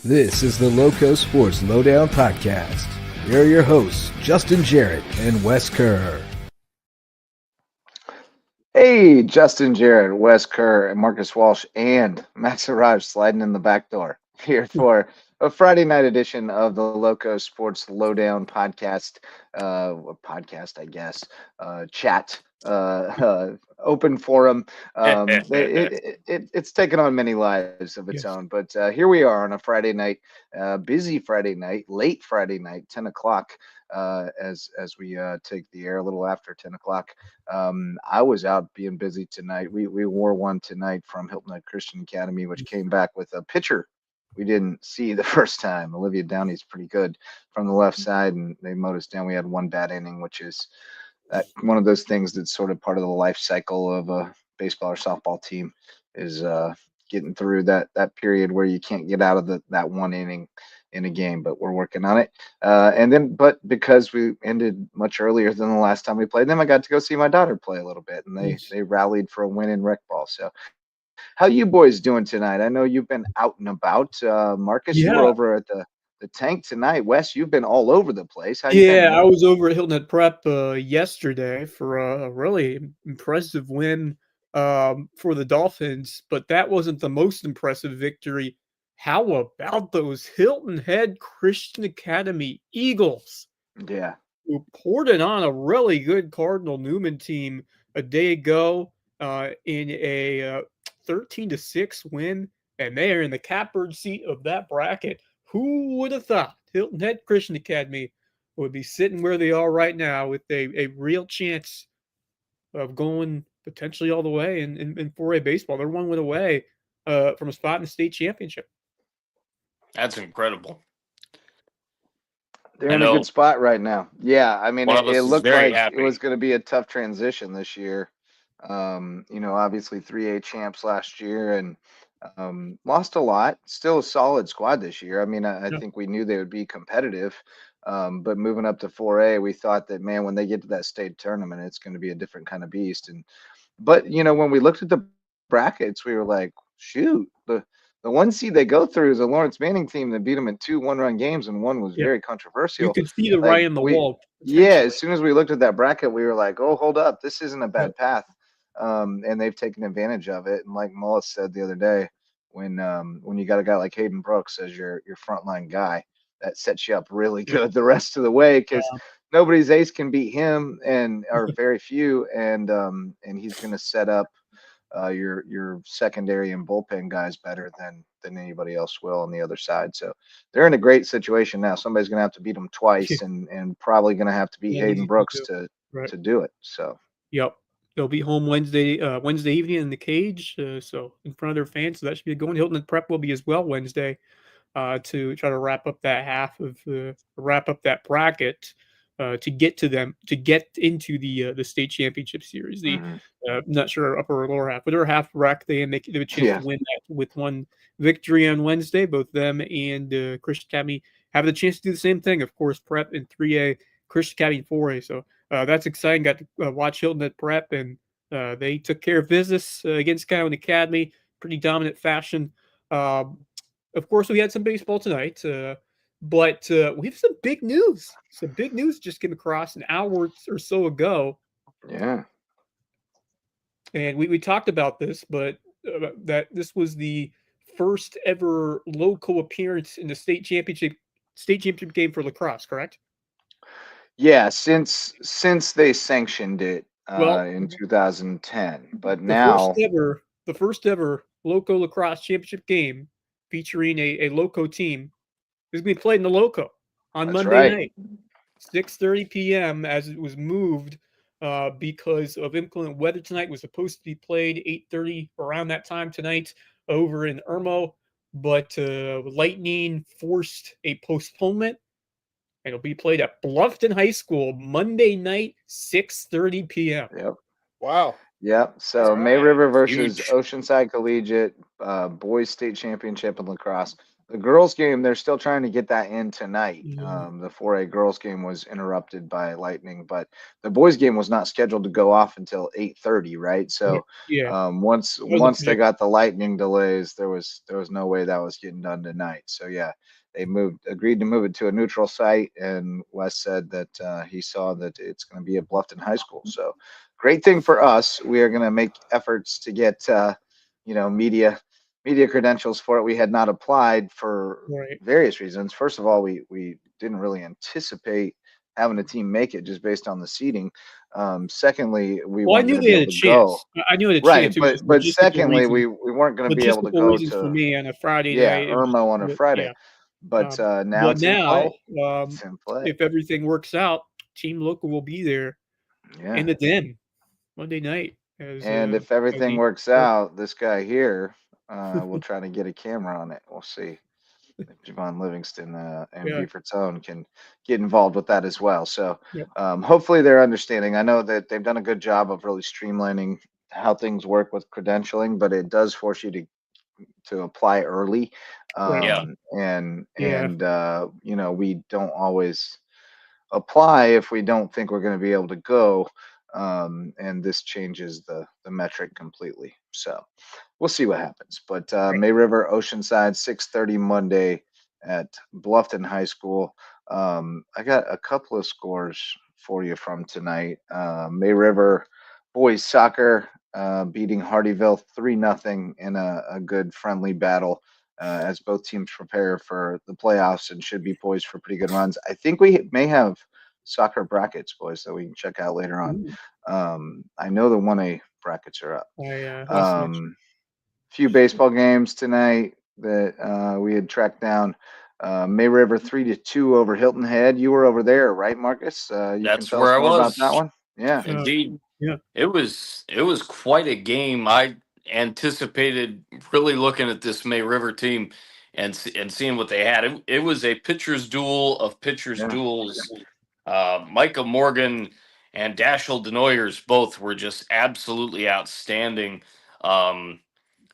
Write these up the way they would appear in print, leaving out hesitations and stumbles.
This is the LowcoSports Lowdown podcast. Here are your hosts, Justin Jarrett and Wes Kerr. Hey, Justin Jarrett, Wes Kerr, and Marcus Walsh, and Matt Siraj sliding in the back door here for a Friday night edition of the LowcoSports Lowdown podcast, chat, open forum. It's taken on many lives of its own, but here we are on a Friday night, busy Friday night, late Friday night, 10 o'clock, as we take the air a little after 10 o'clock. I was out being busy tonight. We wore one tonight from Hilton Head Christian Academy, which came back with a pitcher we didn't see the first time. Olivia Downey's pretty good from the left side, and they mowed us down. We had one bad inning, which is one of those things that's sort of part of the life cycle of a baseball or softball team, is getting through that period where you can't get out of that one inning in a game, but we're working on it. But because we ended much earlier than the last time we played them, I got to go see my daughter play a little bit, and they rallied for a win in rec ball. So how you boys doing tonight? I know you've been out and about. Marcus, you were over at the tank tonight. Wes, you've been all over the place. How you been? I was over at Hilton Head Prep yesterday for a really impressive win for the Dolphins, but that wasn't the most impressive victory. How about those Hilton Head Christian Academy Eagles? Yeah. Who poured it on a really good Cardinal Newman team a day ago in a 13-6 win, and they are in the catbird seat of that bracket. Who would have thought Hilton Head Christian Academy would be sitting where they are right now with a real chance of going potentially all the way in 4A baseball? They're one win away from a spot in the state championship. That's incredible. They're in a good spot right now. Yeah, I mean, it looked like it was going to be a tough transition this year. Obviously 3A champs last year and lost a lot. Still a solid squad this year. I mean, I think we knew they would be competitive. But moving up to 4A, we thought that, man, when they get to that state tournament, it's going to be a different kind of beast. But when we looked at the brackets, we were like, shoot, the one seed they go through is a Lawrence Manning team that beat them in 2 one-run games, and one was very controversial. You could see the writing on the wall. Yeah, as soon as we looked at that bracket, we were like, oh, hold up, this isn't a bad path. And they've taken advantage of it. And like Mullis said the other day, when you got a guy like Hayden Brooks as your frontline guy, that sets you up really good the rest of the way, because nobody's ace can beat him, or very few, and he's going to set up your secondary and bullpen guys better than anybody else will on the other side. So they're in a great situation now. Somebody's going to have to beat them twice, and probably going to have to beat Hayden Brooks to do it. So they'll be home Wednesday evening in the cage, so in front of their fans. So that should be going. Hilton and Prep will be as well Wednesday to try to wrap up that bracket to get into the state championship series. Not sure upper or lower half, but they're half bracket. They have a chance to win that with one victory on Wednesday. Both them and Christian Academy have the chance to do the same thing. Of course, Prep in 3A, Christian Academy in 4A. So that's exciting. Got to watch Hilton at Prep, and they took care of business against Skyline Academy, pretty dominant fashion. Of course, we had some baseball tonight, but we have some big news. Some big news just came across an hour or so ago. Yeah. And we talked about this, but that this was the first ever Lowco appearance in the state championship game for lacrosse, correct? Yeah, since they sanctioned it in 2010, but now the first ever Lowco lacrosse championship game featuring a Lowco team is going to be played in the Lowco on Monday night, 6:30 p.m. as it was moved because of inclement weather tonight. It was supposed to be played 8:30 around that time tonight over in Irmo, but lightning forced a postponement. and it'll be played at Bluffton High School Monday night, 6:30 p.m. Yep. Wow. Yep. So All May right. River versus Huge. Oceanside Collegiate, boys state championship in lacrosse. The girls game, they're still trying to get that in tonight. The 4A girls game was interrupted by lightning, but the boys game was not scheduled to go off until 8:30, right? So once they got the lightning delays, there was no way that was getting done tonight. So yeah, they agreed to move it to a neutral site, and Wes said that he saw that it's going to be at Bluffton High School. So great thing for us. We are going to make efforts to get media credentials for it. We had not applied for various reasons. First of all, we didn't really anticipate having a team make it just based on the seeding. Secondly, we weren't going to be able to go. I knew it had a Right, chance. but secondly, we weren't going to be able to go reasons to for me on a Friday night. Irmo on a Friday. Yeah. But now it's in play. It's in play. If everything works out, Team Lowco will be there in the den Monday night. And if everything works out, this guy here will try to get a camera on it. We'll see if Javon Livingston and Beaufort's Own can get involved with that as well. So hopefully they're understanding. I know that they've done a good job of really streamlining how things work with credentialing, but it does force you to apply early. And we don't always apply if we don't think we're going to be able to go. And this changes the metric completely. So we'll see what happens. But May River Oceanside, 6:30 Monday at Bluffton High School. I got a couple of scores for you from tonight. May River boys soccer beating Hardyville 3-0 in a good friendly battle. As both teams prepare for the playoffs and should be poised for pretty good runs. I think we may have soccer brackets, boys, that we can check out later on. I know the 1A brackets are up. Few baseball games tonight that we had tracked down. May River 3-2 over Hilton Head. You were over there, right, Marcus? That's where I was. About that one. Yeah, indeed. It was quite a game. I anticipated really looking at this May River team and seeing what they had. It was a pitcher's duel of pitcher's duels. Micah Morgan and Dashel Denoyers both were just absolutely outstanding.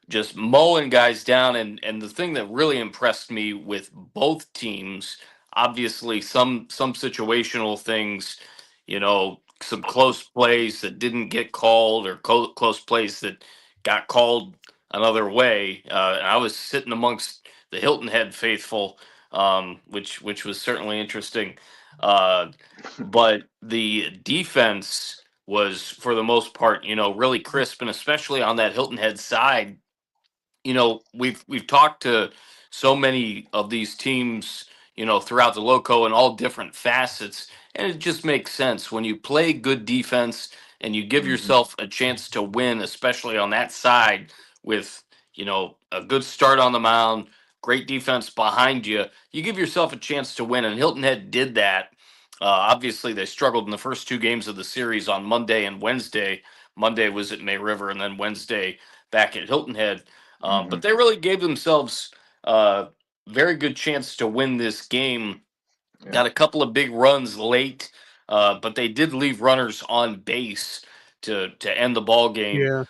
Just mowing guys down. And the thing that really impressed me with both teams, obviously some situational things, some close plays that didn't get called or close plays that got called another way. And I was sitting amongst the Hilton Head faithful, which was certainly interesting. But the defense was, for the most part, really crisp, and especially on that Hilton Head side. We've talked to so many of these teams, throughout the Lowco in all different facets, and it just makes sense when you play good defense and you give yourself a chance to win, especially on that side with, a good start on the mound, great defense behind you. You give yourself a chance to win, and Hilton Head did that. Obviously, they struggled in the first two games of the series on Monday and Wednesday. Monday was at May River, and then Wednesday back at Hilton Head. But they really gave themselves a very good chance to win this game. Got a couple of big runs late, but they did leave runners on base to end the ball game,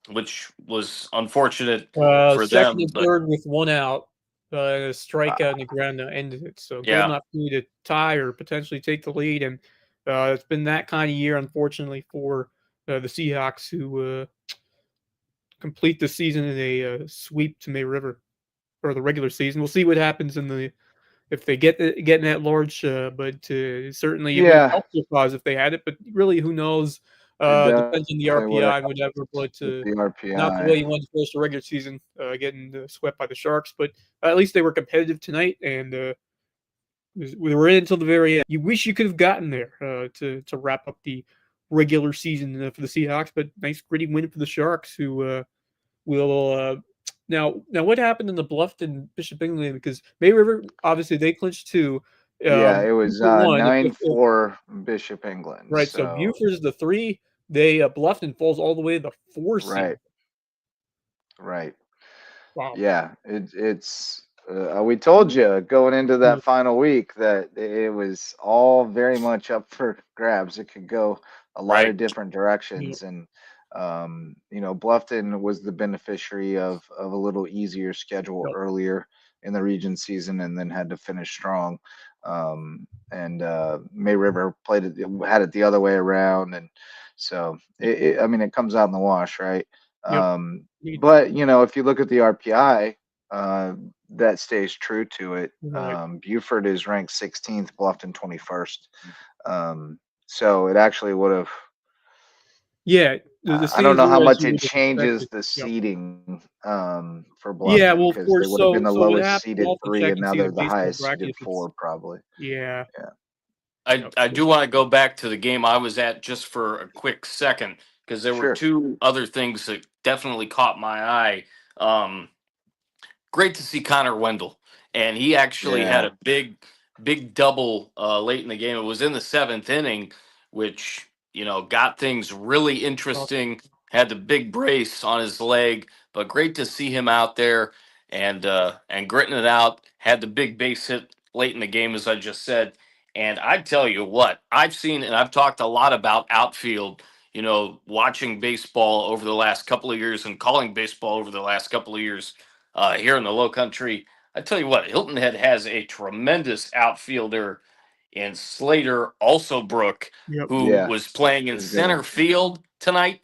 which was unfortunate for second them. and third with one out, a strikeout in the ground that ended it. So good enough to tie or potentially take the lead. And it's been that kind of year, unfortunately, for the Seahawks, who complete the season in a sweep to May River for the regular season. We'll see what happens if they get in that large, but certainly it would help their cause if they had it. But really, who knows? Depends on the RPI and whatever. But the RPI, not the way you want to finish the regular season, getting swept by the Sharks. But at least they were competitive tonight, and we were in until the very end. You wish you could have gotten there to wrap up the regular season for the Seahawks, but nice gritty win for the Sharks, who will. Now, what happened in the Bluffton Bishop England? Because May River, obviously, they clinched two. It was 9-4 Bishop England. Right. So Buford is the 3. They Bluffton falls all the way to the 4 seed. Right. Wow. Yeah, it's We told you going into that final week that it was all very much up for grabs. It could go a lot of different directions, and Bluffton was the beneficiary of a little easier schedule earlier in the region season, and then had to finish strong. And May River had it the other way around, and so it comes out in the wash, right? But if you look at the RPI, that stays true to it. Buford is ranked 16th, Bluffton 21st. So it actually would have. Yeah, I don't know how much it changes the seeding for Bluffton. Yeah, well, of course. They would have been the lowest seeded I'll 3, and now they're the highest bracket seeded 4, probably. Yeah. I do want to go back to the game I was at just for a quick second, because there were two other things that definitely caught my eye. Great to see Connor Wendell, and he actually had a big double late in the game. It was in the 7th inning, which got things really interesting. Had the big brace on his leg, but great to see him out there and gritting it out. Had the big base hit late in the game, as I just said. And I tell you what, I've seen, and I've talked a lot about outfield. Watching baseball over the last couple of years and calling baseball over the last couple of years. Here in the Low Country, I tell you what, Hilton Head has a tremendous outfielder in Slater Alsobrook, who was playing in center field tonight,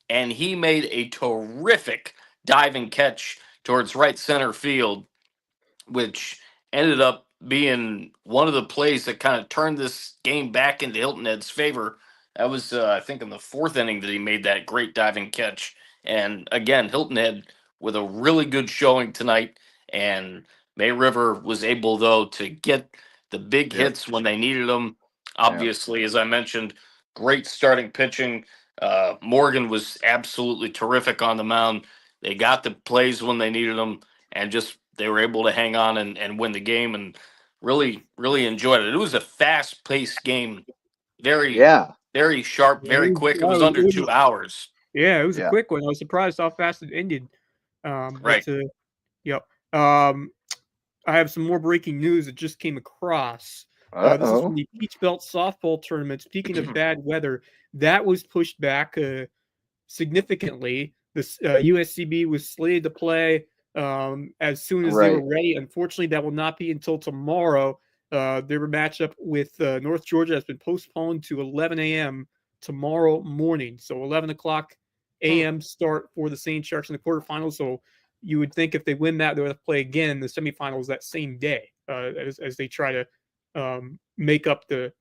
and he made a terrific diving catch towards right center field, which ended up being one of the plays that kind of turned this game back into Hilton Head's favor. That was, I think, in the 4th inning that he made that great diving catch. And again, Hilton Head with a really good showing tonight. And May River was able, though, to get the big hits when they needed them. Obviously, as I mentioned, great starting pitching. Morgan was absolutely terrific on the mound. They got the plays when they needed them, and just they were able to hang on and win the game, and really, really enjoyed it. It was a fast-paced game, very sharp, very quick. It was under 2 hours. Yeah, it was a quick one. I was surprised how fast it ended. Right. I have some more breaking news that just came across. This is from the Peach Belt softball tournament. Speaking of bad weather, that was pushed back significantly. The USCB was slated to play as soon as they were ready. Unfortunately, that will not be until tomorrow. Their matchup with North Georgia has been postponed to 11 a.m. tomorrow morning. So 11 o'clock a.m. start for the St. Sharks in the quarterfinals. So you would think if they win that, they would have to play again in the semifinals that same day as they try to make up the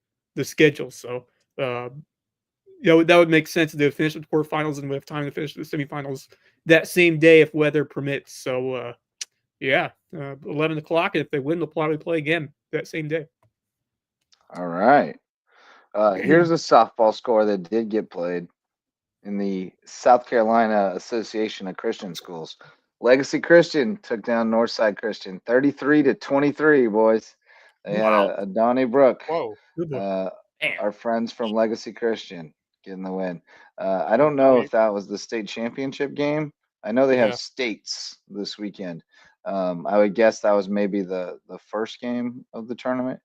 schedule. So that would make sense. They would finish the quarterfinals and would have time to finish the semifinals that same day if weather permits. So 11 o'clock, and if they win, they'll probably play again that same day. All right. Here's a softball score that did get played in the South Carolina Association of Christian Schools. Legacy Christian took down Northside Christian 33-23, boys. They had a Donnybrook. Whoa, good one. Our friends from Legacy Christian getting the win. I don't know if that was the state championship game. I know they have states this weekend. I would guess that was maybe the first game of the tournament.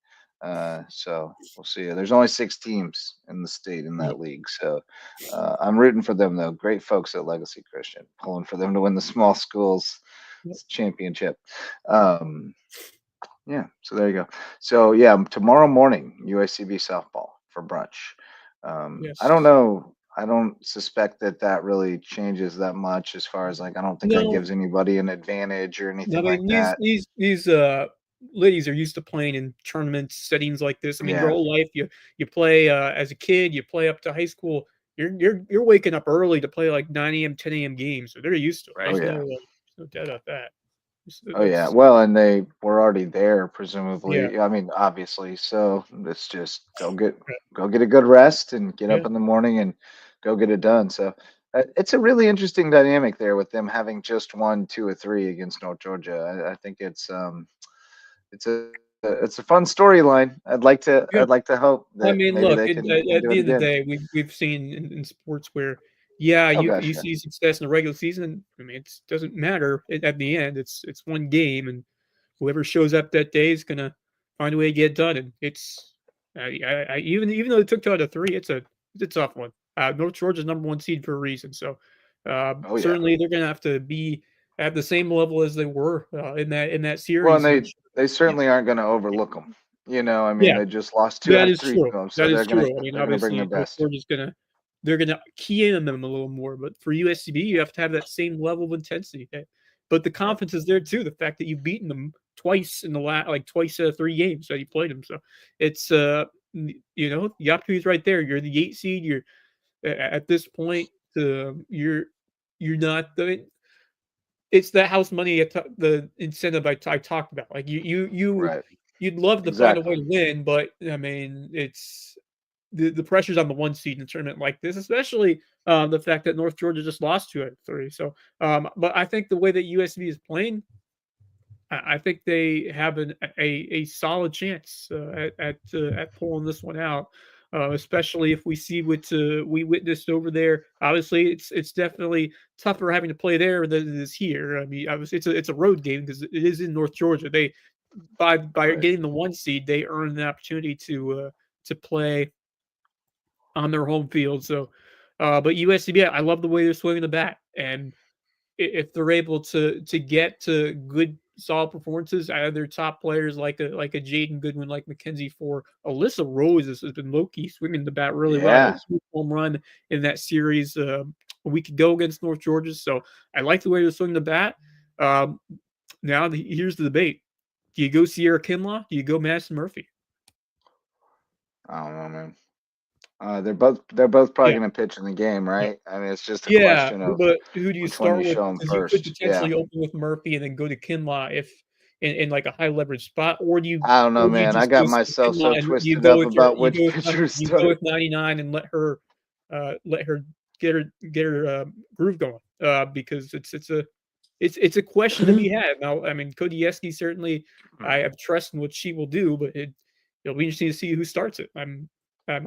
So we'll see. There's only 6 teams in the state in that league. So I'm rooting for them, though. Great folks at Legacy Christian, pulling for them to win the small schools championship. So there you go. So tomorrow morning, UICB softball for brunch. I don't know. I don't suspect that really changes that much as far as I don't think that gives anybody an advantage or anything like that. These ladies are used to playing in tournament settings like this. I mean, your whole life you play as a kid, you play up to high school. You're waking up early to play like 9 a.m., 10 a.m. games, so they're used to it. Right. There's no doubt about that. Well, and they were already there, presumably. I mean, obviously. So it's just go get a good rest and get up in the morning and go get it done. So it's a really interesting dynamic there with them having just won 2 or 3 against North Georgia. I think it's a fun storyline. I'd like to hope that look, they can at the end of the again. day, we've seen in sports where you see success in the regular season. I mean, it doesn't matter at the end. It's one game, and whoever shows up that day is gonna find a way to get it done. And it's even though it took two out of three, it's a tough one. North Georgia's number one seed for a reason, so Oh yeah. certainly they're gonna have to be at the same level as they were in that Well, series. and they Yeah, certainly aren't going to overlook them. I mean, yeah, they just lost two that out of is three to true. them, That so is true. I mean, they're gonna bring their obviously, North best. Georgia's they're gonna key in on them a little more, but for USCB, you have to have that same level of intensity. But the Yeah. confidence is there too. The fact that you've beaten them twice in the twice out of three games that you played them, so it's the opportunity's right there. You're the 8 seed. You're at this point, you're not the. It's the house money, the incentive I talked about. Like Right. you'd love to find a way Exactly. to win, but I mean, it's the pressure's on the one seed in a tournament like this, especially the fact that North Georgia just lost 2 out of 3. So, but I think the way that USB is playing, I think they have a solid chance at pulling this one out. Especially if we see what we witnessed over there. Obviously, it's definitely tougher having to play there than it is here. I mean, obviously, it's a road game because it is in North Georgia. They by Right. getting the one seed, they earn the opportunity to play on their home field. So, but USCB, I love the way they're swinging the bat, and if they're able to get to good solid performances out of their top players like a Jaden Goodwin, like Mackenzie Ford, Alyssa Rose has been low key swinging the bat really well. Yeah. A sweet home run in that series a week ago against North Georgia. So I like the way they're swinging the bat. Now here's the debate: do you go Sierra Kinlaw? Do you go Madison Murphy? I don't know, man. They're both probably Yeah. going to pitch in the game, right? I mean, it's just a Yeah, question of but who do you which one you start with? show them Because you could first. Yeah. potentially open with Murphy and then go to Kinlaw if in like a high leverage spot, I don't know, or do you man. I just go got myself so Kinlaw and twisted up about which pitcher to you go with start. 99 and let her get her groove going? Because it's a question to be had. Now, I mean, Kodieski certainly I have trust in what she will do, but it'll be interesting to see who starts it. I'm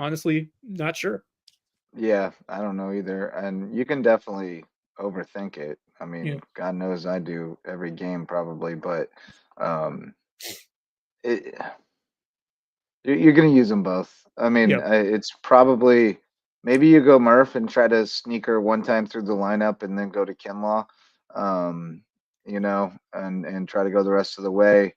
honestly not sure. Yeah, I don't know either. And you can definitely overthink it. I Yeah, mean, God knows I do every game probably, but um, it, you're going to use them both. I mean, yeah. it's probably maybe you go Murph and try to sneak her one time through the lineup and then go to Kinlaw, um, and try to go the rest of the way.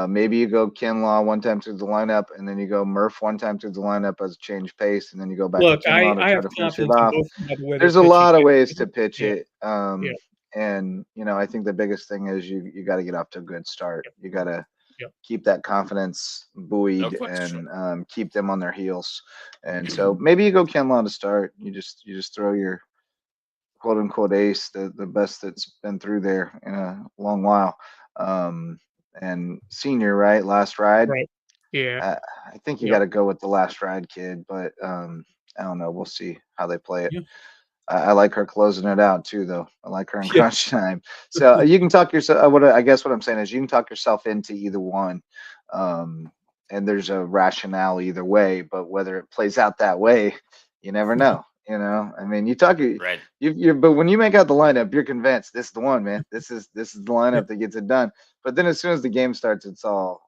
Maybe you go Kinlaw one time through the lineup and then you go Murph one time through the lineup as a change pace and then you go back to Look, Kinlaw to I try have to finish it confidence in off. both by the way they're There's a pitching. lot of ways to pitch Yeah, it. yeah, And I think the biggest thing is you got to get off to a good start. yeah, You got to yeah. keep that confidence No buoyed question. and keep them on their heels. And so maybe you go Kenlaw to start. You just throw your quote unquote ace, the best that's been through there in a long while. Um, and senior, right? Last ride. Right. Yeah. I think you Yep. got to go with the last ride kid, but I don't know. We'll see how they play it. Yeah. I like her closing it out too, though. I like her in Yeah. crunch time. So you can talk yourself. I guess what I'm saying is you can talk yourself into either one, um, and there's a rationale either way. But whether it plays out that way, you never know. I mean, Right. but when you make out the lineup, you're convinced this is the one, man. This is the Yeah. lineup that gets it done. But then as soon as the game starts, it's all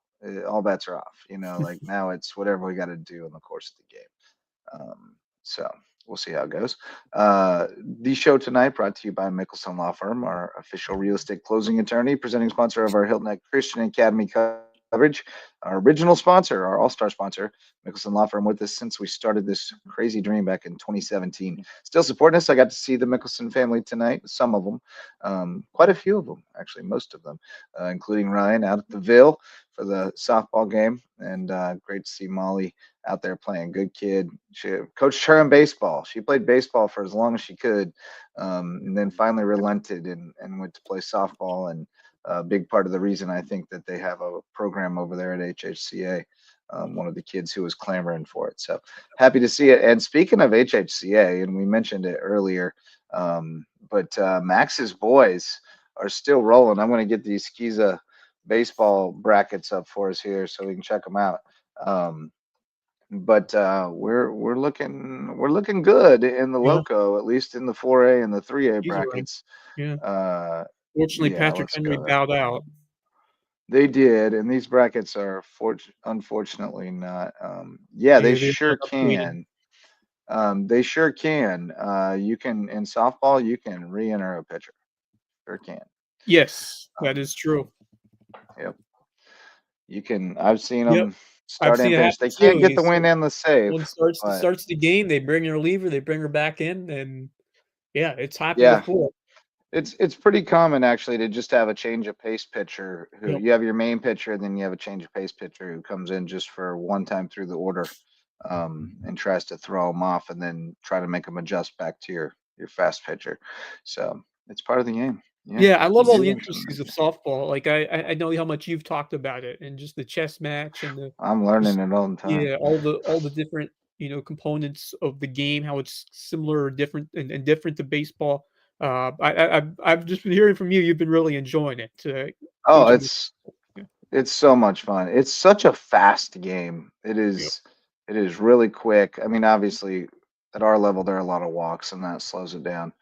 bets are off. Like now it's whatever we got to do in the course of the game. So we'll see how it goes. The show tonight brought to you by Mickelson Law Firm, our official real estate closing attorney, presenting sponsor of our Hilton Head Christian Academy coverage, our original sponsor, our all-star sponsor, Mickelson Law Firm, with us since we started this crazy dream back in 2017. Still supporting us. I got to see the Mickelson family tonight, some of them, quite a few of them, actually, most of them, including Ryan out at the Ville for the softball game, and great to see Molly out there playing. Good kid. She coached her in baseball. She played baseball for as long as she could, and then finally relented and went to play softball. And a big part of the reason I think that they have a program over there at HHCA. One of the kids who was clamoring for it. So happy to see it. And speaking of HHCA, and we mentioned it earlier, but Max's boys are still rolling. I'm going to get these Skiza baseball brackets up for us here so we can check them out. But we're looking good in the Yeah. Loco, at least in the 4A and the 3A He's right. brackets. Yeah. Uh, Fortunately, yeah, Patrick let's Henry go there. bowed out. They did, and these brackets are unfortunately not. Yeah, they They're sure not updated. can. They sure can. You can in softball, you can re-enter a pitcher. Sure can. Yes, that Um, is true. yep, you can. I've seen Yep, them I've start seen and it finish. happen They can't too. get the win and the save, One but starts the game, they bring their reliever, they bring her back in, and yeah, it's happened yeah, before. it's pretty common actually to just have a change of pace pitcher who Yep. you have your main pitcher, then you have a change of pace pitcher who comes in just for one time through the order, and tries to throw them off and then try to make them adjust back to your fast pitcher. So it's part of the game. Yeah, Yeah, I you love all do the learn something intricacies new. of softball. Like I know how much you've talked about it, and just the chess match and the I'm learning just it all the time. yeah, all the different components of the game, how it's similar or different and different to baseball. I've just been hearing from you. You've been really enjoying it, Oh, coaching. Yeah, it's so much fun. It's such a fast game. yeah, It is really quick. I mean, obviously at our level there are a lot of walks and that slows it down.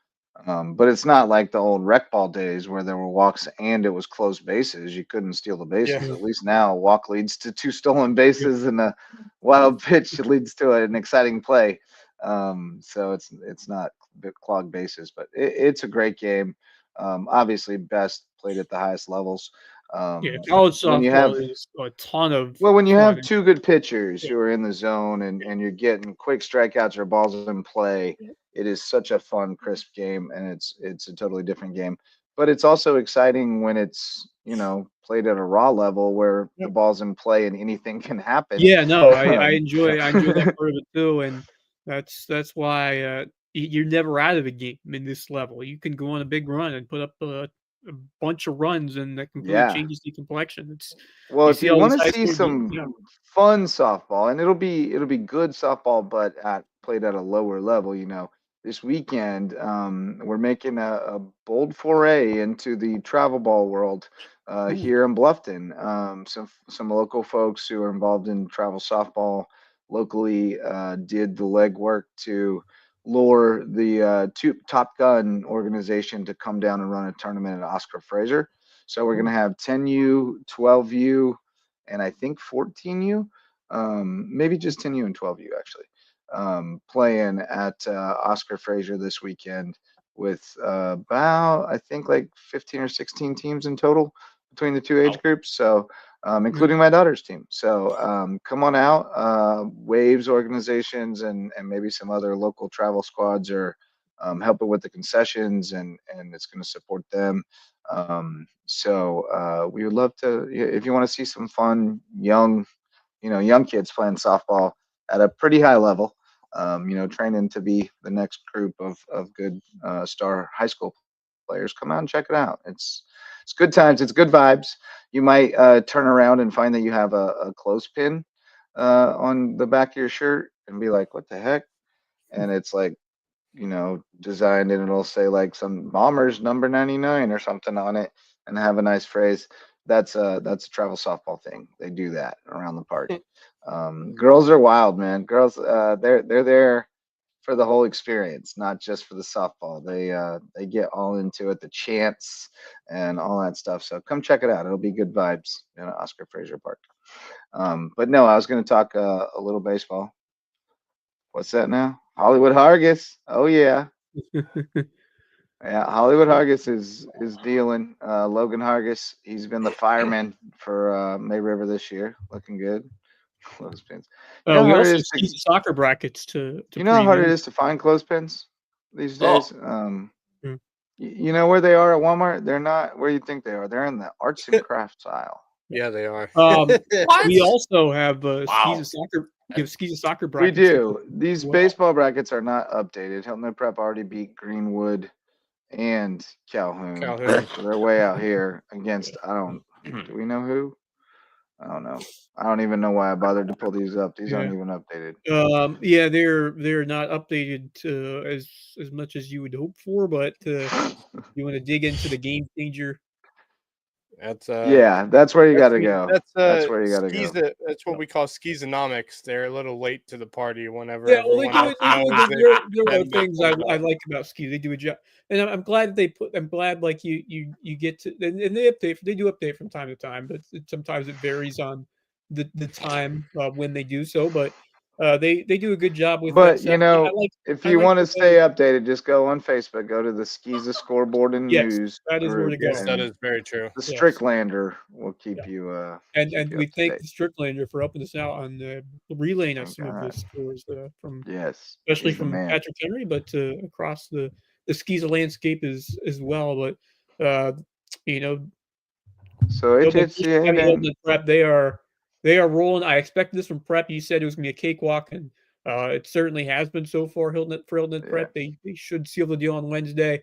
But it's not like the old rec ball days where there were walks and it was closed bases. You couldn't steal the bases. yeah, At least now a walk leads to two stolen yeah, bases and a wild pitch leads to an exciting play. So it's not clogged bases, but it's a great game. Obviously best played at the highest levels. yeah. College When you have softball is a ton of well, when you have fun. two good pitchers Yeah, who are in the zone and you're getting quick strikeouts or balls in play, yeah, it is such a fun, crisp game, and it's a totally different game. But it's also exciting when it's played at a raw level where yeah. the ball's in play and anything can happen. Yeah, no, Um, I enjoy that part of it too, and that's why you're never out of a game in this level. You can go on a big run and put up a bunch of runs, and that completely yeah. changes the complexion. It's Well, you if see you all want these to high see school games. some Yeah, fun softball, and it'll be good softball, but at played at a lower level, this weekend we're making a bold foray into the travel ball world ooh, here in Bluffton. Some local folks who are involved in travel softball locally did the legwork to lure the Top Gun organization to come down and run a tournament at Oscar Fraser. So we're going to have 10U, 12U, and I think 14U, maybe just 10U and 12U actually, playing at Oscar Fraser this weekend with about, I think, like 15 or 16 teams in total between the two age wow. groups. So, yeah, including my daughter's team. So, come on out. Waves organizations and maybe some other local travel squads are helping with the concessions, and it's going to support them. We would love to, if you want to see some fun, young kids playing softball at a pretty high level, training to be the next group of good star high school players, come out and check it out. It's good times. It's good vibes. You might turn around and find that you have a clothespin on the back of your shirt and be like, what the heck? And it's like, designed and it'll say like some bombers number 99 or something on it and have a nice phrase. That's a travel softball thing. They do that around the park. Girls are wild, man. Girls, they're there for the whole experience, not just for the softball. They get all into it, the chants and all that stuff. So come check it out. It'll be good vibes in Oscar Fraser Park. But no, I was going to talk a little baseball. What's that now? Hollywood Hargis. Oh yeah. Yeah, Hollywood Hargis is dealing. Logan Hargis, he's been the fireman for May River this year, looking good. Clothespins. You know how we hard it also is have to season soccer brackets to you know how hard it preview. is to find clothespins these days. Oh, Mm. You know where they are at Walmart? They're not where you think they are. They're in the arts and crafts aisle. Yeah, they are. Um, what? we also have Wow. skis and soccer We brackets to do. preview as These well. baseball brackets are not updated. Hilton Prep already beat Greenwood and Calhoun, Calhoun. so they're way out here against I don't. Hmm. Do we know who? I don't know. I don't even know why I bothered to pull these up. These Yeah. aren't even updated. Yeah, they're not updated as much as you would hope for, but you want to dig into the game changer. That's that's where you got to go. That's where you got to go. That's what we call skizonomics. They're a little late to the party whenever Yeah, well, everyone else knows there are things I like about ski. They do a job, and I'm glad that they put. I'm glad like you get to and they update. They do update from time to time, but sometimes it varies on the time when they do so. But they do a good job with that But stuff. if I you like want to the way. stay updated, just go on Facebook. Go to the Skiza Scoreboard and Yes, News that is where group, to go. Yes, that and is very true. the Yes. Stricklander will keep Yeah. you And we up to thank date. the Stricklander for helping us out on relaying us some of the God. scores from Yes, especially he's the from man. Patrick Henry, but across the Skiza landscape as well. But you know, So it's Hilton and Prep, they are rolling. I expected this from Prep. You said it was gonna be a cakewalk, and it certainly has been so far. Hilton and Prep, they should seal the deal on Wednesday.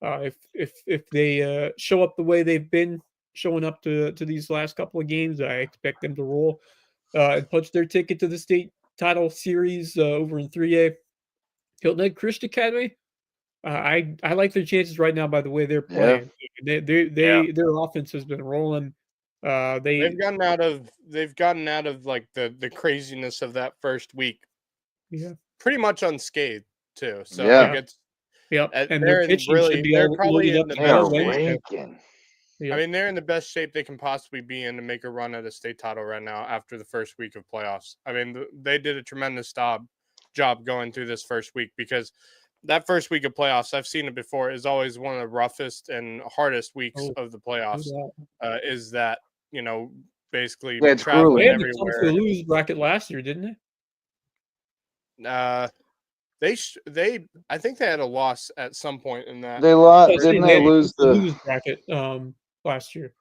If they show up the way they've been showing up to these last couple of games, I expect them to roll and punch their ticket to the state title series over in 3A. Hilton Head Christian Academy. I like their chances right now by the way they're playing. Their offense has been rolling. They've gotten out of like the craziness of that first week. Yeah. Pretty much unscathed too. So and their pitching should be they're probably loaded in up the to best go shape. Yep. I mean, they're in the best shape they can possibly be in to make a run at a state title right now after the first week of playoffs. I mean, they did a tremendous job going through this first week because that first week of playoffs, I've seen it before, is always one of the roughest and hardest weeks of the playoffs. Is that, basically it's traveling they had to come everywhere. to the lose bracket last year, didn't they? I think they had a loss at some point in that. They lost, didn't they lose the lose bracket last year?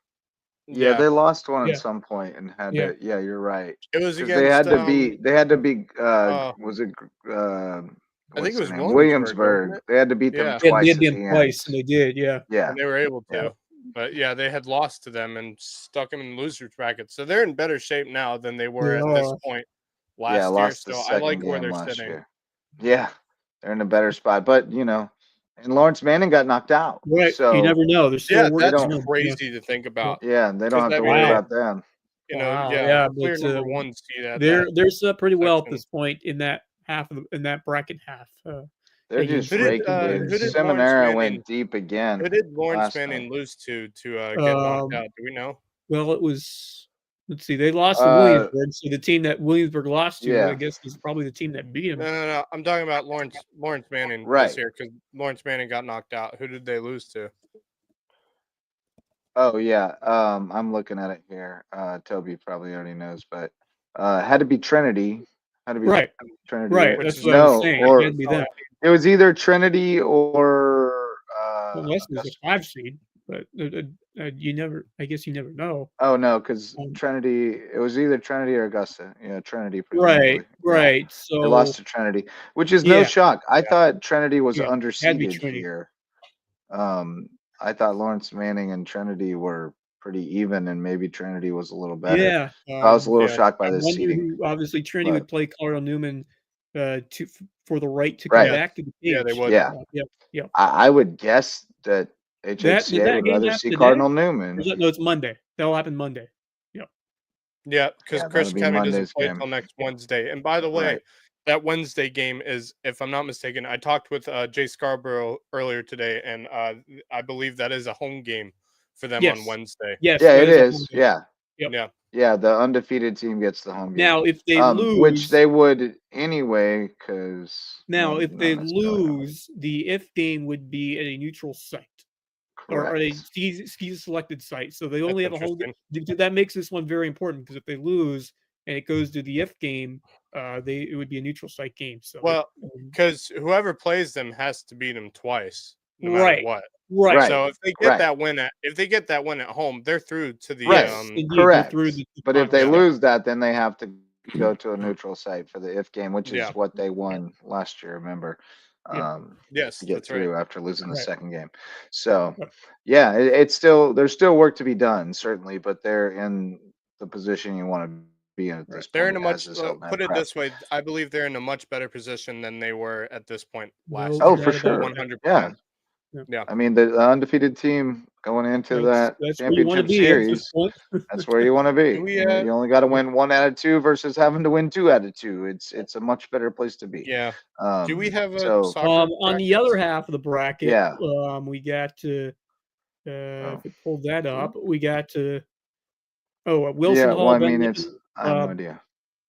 Yeah, they lost one at some point and had to. Yeah, you're right. It was because against. They had to be. Was it? I think it was Williamsburg. They had to beat them twice. They had them twice, and they did. Yeah. And they were able to. But yeah, they had lost to them and stuck them in the losers bracket. So they're in better shape now than they were at this point last year. So I like where they're sitting. Year. Yeah, they're in a better spot. But and Lawrence Manning got knocked out. Right. So you never know. There's still that's crazy to think about. Yeah, they don't have to worry about them. Clear number one seed at they're set up pretty well at this point in that in that bracket half. They're just raking, dude. Seminara went deep again. Who did Lawrence Manning lose to get knocked out? Do we know? Well, it was. Let's see. They lost to Williamsburg, so the team that Williamsburg lost to, I guess, is probably the team that beat him. No. I'm talking about Lawrence Manning this year because Lawrence Manning got knocked out. Who did they lose to? Oh yeah, I'm looking at it here. Toby probably already knows, but had to be Trinity. Had to be Trinity. Right. That's what I was saying. Or it had to be that. It was either Trinity or. Unless it was a 5 seed, but you never. I guess you never know. Oh no, because Trinity. It was either Trinity or Augusta. Yeah, Trinity. Presumably. Right. Yeah. So they lost to Trinity, which is no shock. I thought Trinity was underseeded here. I thought Lawrence Manning and Trinity were pretty even, and maybe Trinity was a little better. Yeah, I was a little shocked by this seeding. Obviously, Trinity would play Colorado Newman for the right to come back to the page. Yeah, they would. Yeah. I would guess that HHCA would rather see Cardinal Newman. No, it's Monday. That'll happen Monday. Yeah, because Chris County doesn't play until next Wednesday. And by the way, that Wednesday game is, if I'm not mistaken, I talked with Jay Scarborough earlier today, and I believe that is a home game for them on Wednesday. Yes. Yeah, it is. Yeah. Yeah. Yeah, the undefeated team gets the home game. Now, if they lose, which they would anyway, because if they lose, the if game would be at a neutral site. Correct. Or a ski selected site. So they only have a home game. That makes this one very important because if they lose and it goes to the if game, it would be a neutral site game. So because whoever plays them has to beat them twice, no matter what. Right. So if they get that win at home, they're through to the correct. But if they lose that, then they have to go to a neutral site for the if game, which is what they won last year. Remember? Yes, to get that's through right. after losing the second game. So it's still there's still work to be done, certainly, but they're in the position you want to be in at this point. They're in a much put it this way, I believe they're in a much better position than they were at this point last year. For sure. 100%. Yeah. Yeah. I mean, the undefeated team going into that That's where you want to championship be at this series, point. that's where you want to be. Do we, You only got to win 1 out of 2 versus having to win 2 out of 2. It's a much better place to be. Yeah. Do we have a so soccer on the other half of the bracket, Yeah. we got to if we pulled that Mm-hmm. up, we got to Wilson yeah, Hall, well, I Ben mean, Lippen, I have no idea.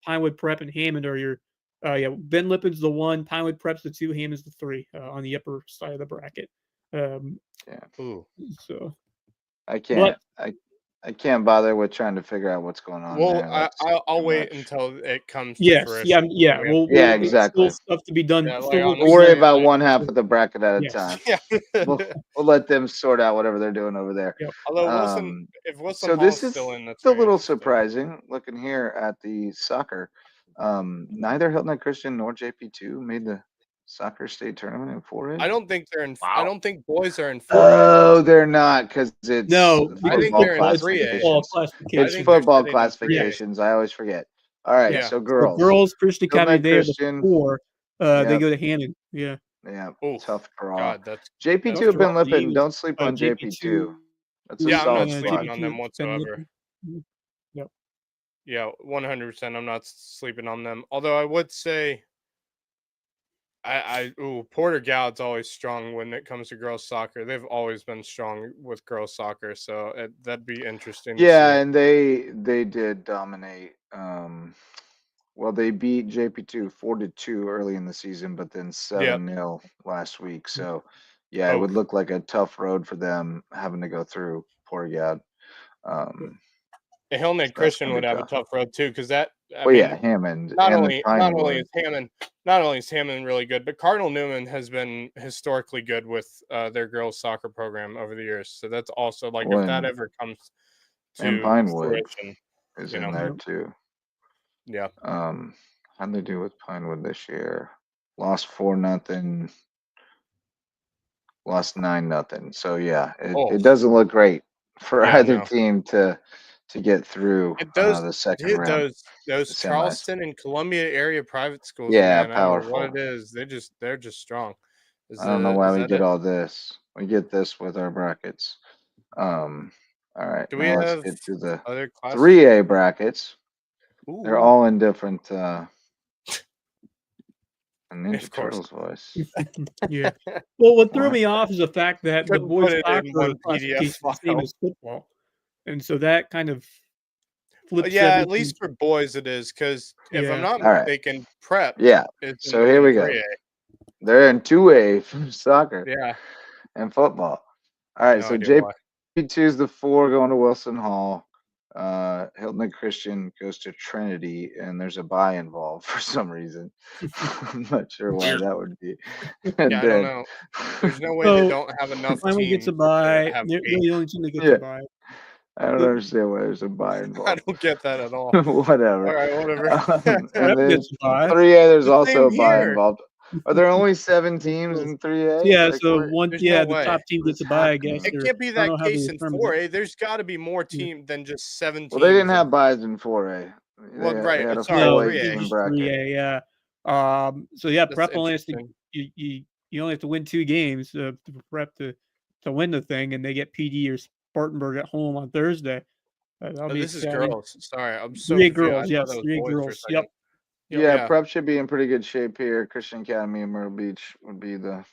Pinewood Prep, and Hammond are your Ben Lippen's the 1, Pinewood Prep's the 2, Hammond's the 3 on the upper side of the bracket. Yeah. Ooh. So I can't bother with trying to figure out what's going on Well, there. That's I'll too wait much. until it comes to yes, fruition. yeah. Yeah, There's exactly. still stuff to be done. Yeah, like, still work to be We'll worry done. about one half of the bracket at a Yes. time. Yeah. We'll let them sort out whatever they're doing over there. Yep. Although if Wilson So Hall's this is still in, that's a very little interesting. surprising looking here at the soccer. Neither Hilton Head Christian nor JP2 made the soccer state tournament in 4A. I don't think they're in. Wow. I don't think boys are in 4A. Oh, they're not because it's No, I think football they're in 3A. classifications. Football It's think they're football sitting in 3A. classifications. I always forget. All right, Yeah. so So girls. girls, Christian Hilton Academy, Head they have the Christian. 4. They Yep. go to Hammond. Yeah. Yeah, Oof. tough draw. God, that's JP2 Tough have been draw. lipping. Eagles. Don't sleep on JP2. That's a Yeah, I'm not solid sleeping spot. on them Ben whatsoever. Lippen. Mhm. Yep. Yeah, 100%. I'm not sleeping on them. Although I would say, Porter Gallant's always strong when it comes to girls soccer. They've always been strong with girls soccer, so that'd be interesting. Yeah, to see. and they did dominate. Well, they beat JP2 4-2 early in the season, but then 7-0 last week. So, yeah, it would look like a tough road for them having to go through Portugal. Hilton Head Christian would have a tough road too, because that. Hammond. Not and only is Hammond really good, but Cardinal Newman has been historically good with their girls soccer program over the years. So that's also like if that ever comes and to Pinewood fruition, is in there too. Yeah. How'd they do with Pinewood this year? Lost 4-0. Lost 9-0. So yeah, it doesn't look great for either team to get through the second round. Those Charleston and Columbia area private schools, Yeah, man, powerful. I don't know what it is. They're just strong. I don't know why we get all this. We get this with our brackets. All right. Do we now have let's get to the other classes? 3A brackets. Ooh. They're all in different Ninja Of course. Turtles voice. Yeah. Well, what threw me off is the fact that the Couldn't boys put it in soccer one classification PDF is the same file. as football, and so that kind of flips. Yeah, everything. at least for boys it is, because if I'm not All right. mistaken, prep. Yeah. Is So here we go. 3A. They're in 2A for soccer. Yeah. And football. All right. No So idea why. JP2 is the 4 going to Wilson Hall. Hilton Head Christian goes to Trinity, and there's a bye involved for some reason. I'm not sure why that would be. And Yeah, I don't know. There's no way they don't have enough Finally teams gets a bye. to have They're the only team that gets Yeah. a bye. I don't understand why there's a bye involved. I don't get that at all. Whatever. All right, whatever. And Prep then gets a bye. 3A, there's The also a same bye here. involved. Are there only 7 teams in 3A? Yeah, Like, so what- one, There's yeah, no the way. top team gets a bye, I guess. happening? It or- can't be I don't that know how they case in determine 4A. There's got to be more team than just 7 teams. Well, they didn't have buys in 4A. Well, They right, had a sorry, full 3A. 8-team bracket. 3A, yeah. So yeah, That's prep only has to interesting. you only have to win 2 games for prep to win the thing, and they get PD or Spartanburg at home on Thursday. Oh, this is exciting. girls. Sorry, I'm so 3A confused. girls, I thought yes, that was 3A boys for a girls. second. Yep. Yeah, prep should be in pretty good shape here. Christian Academy and Myrtle Beach would be their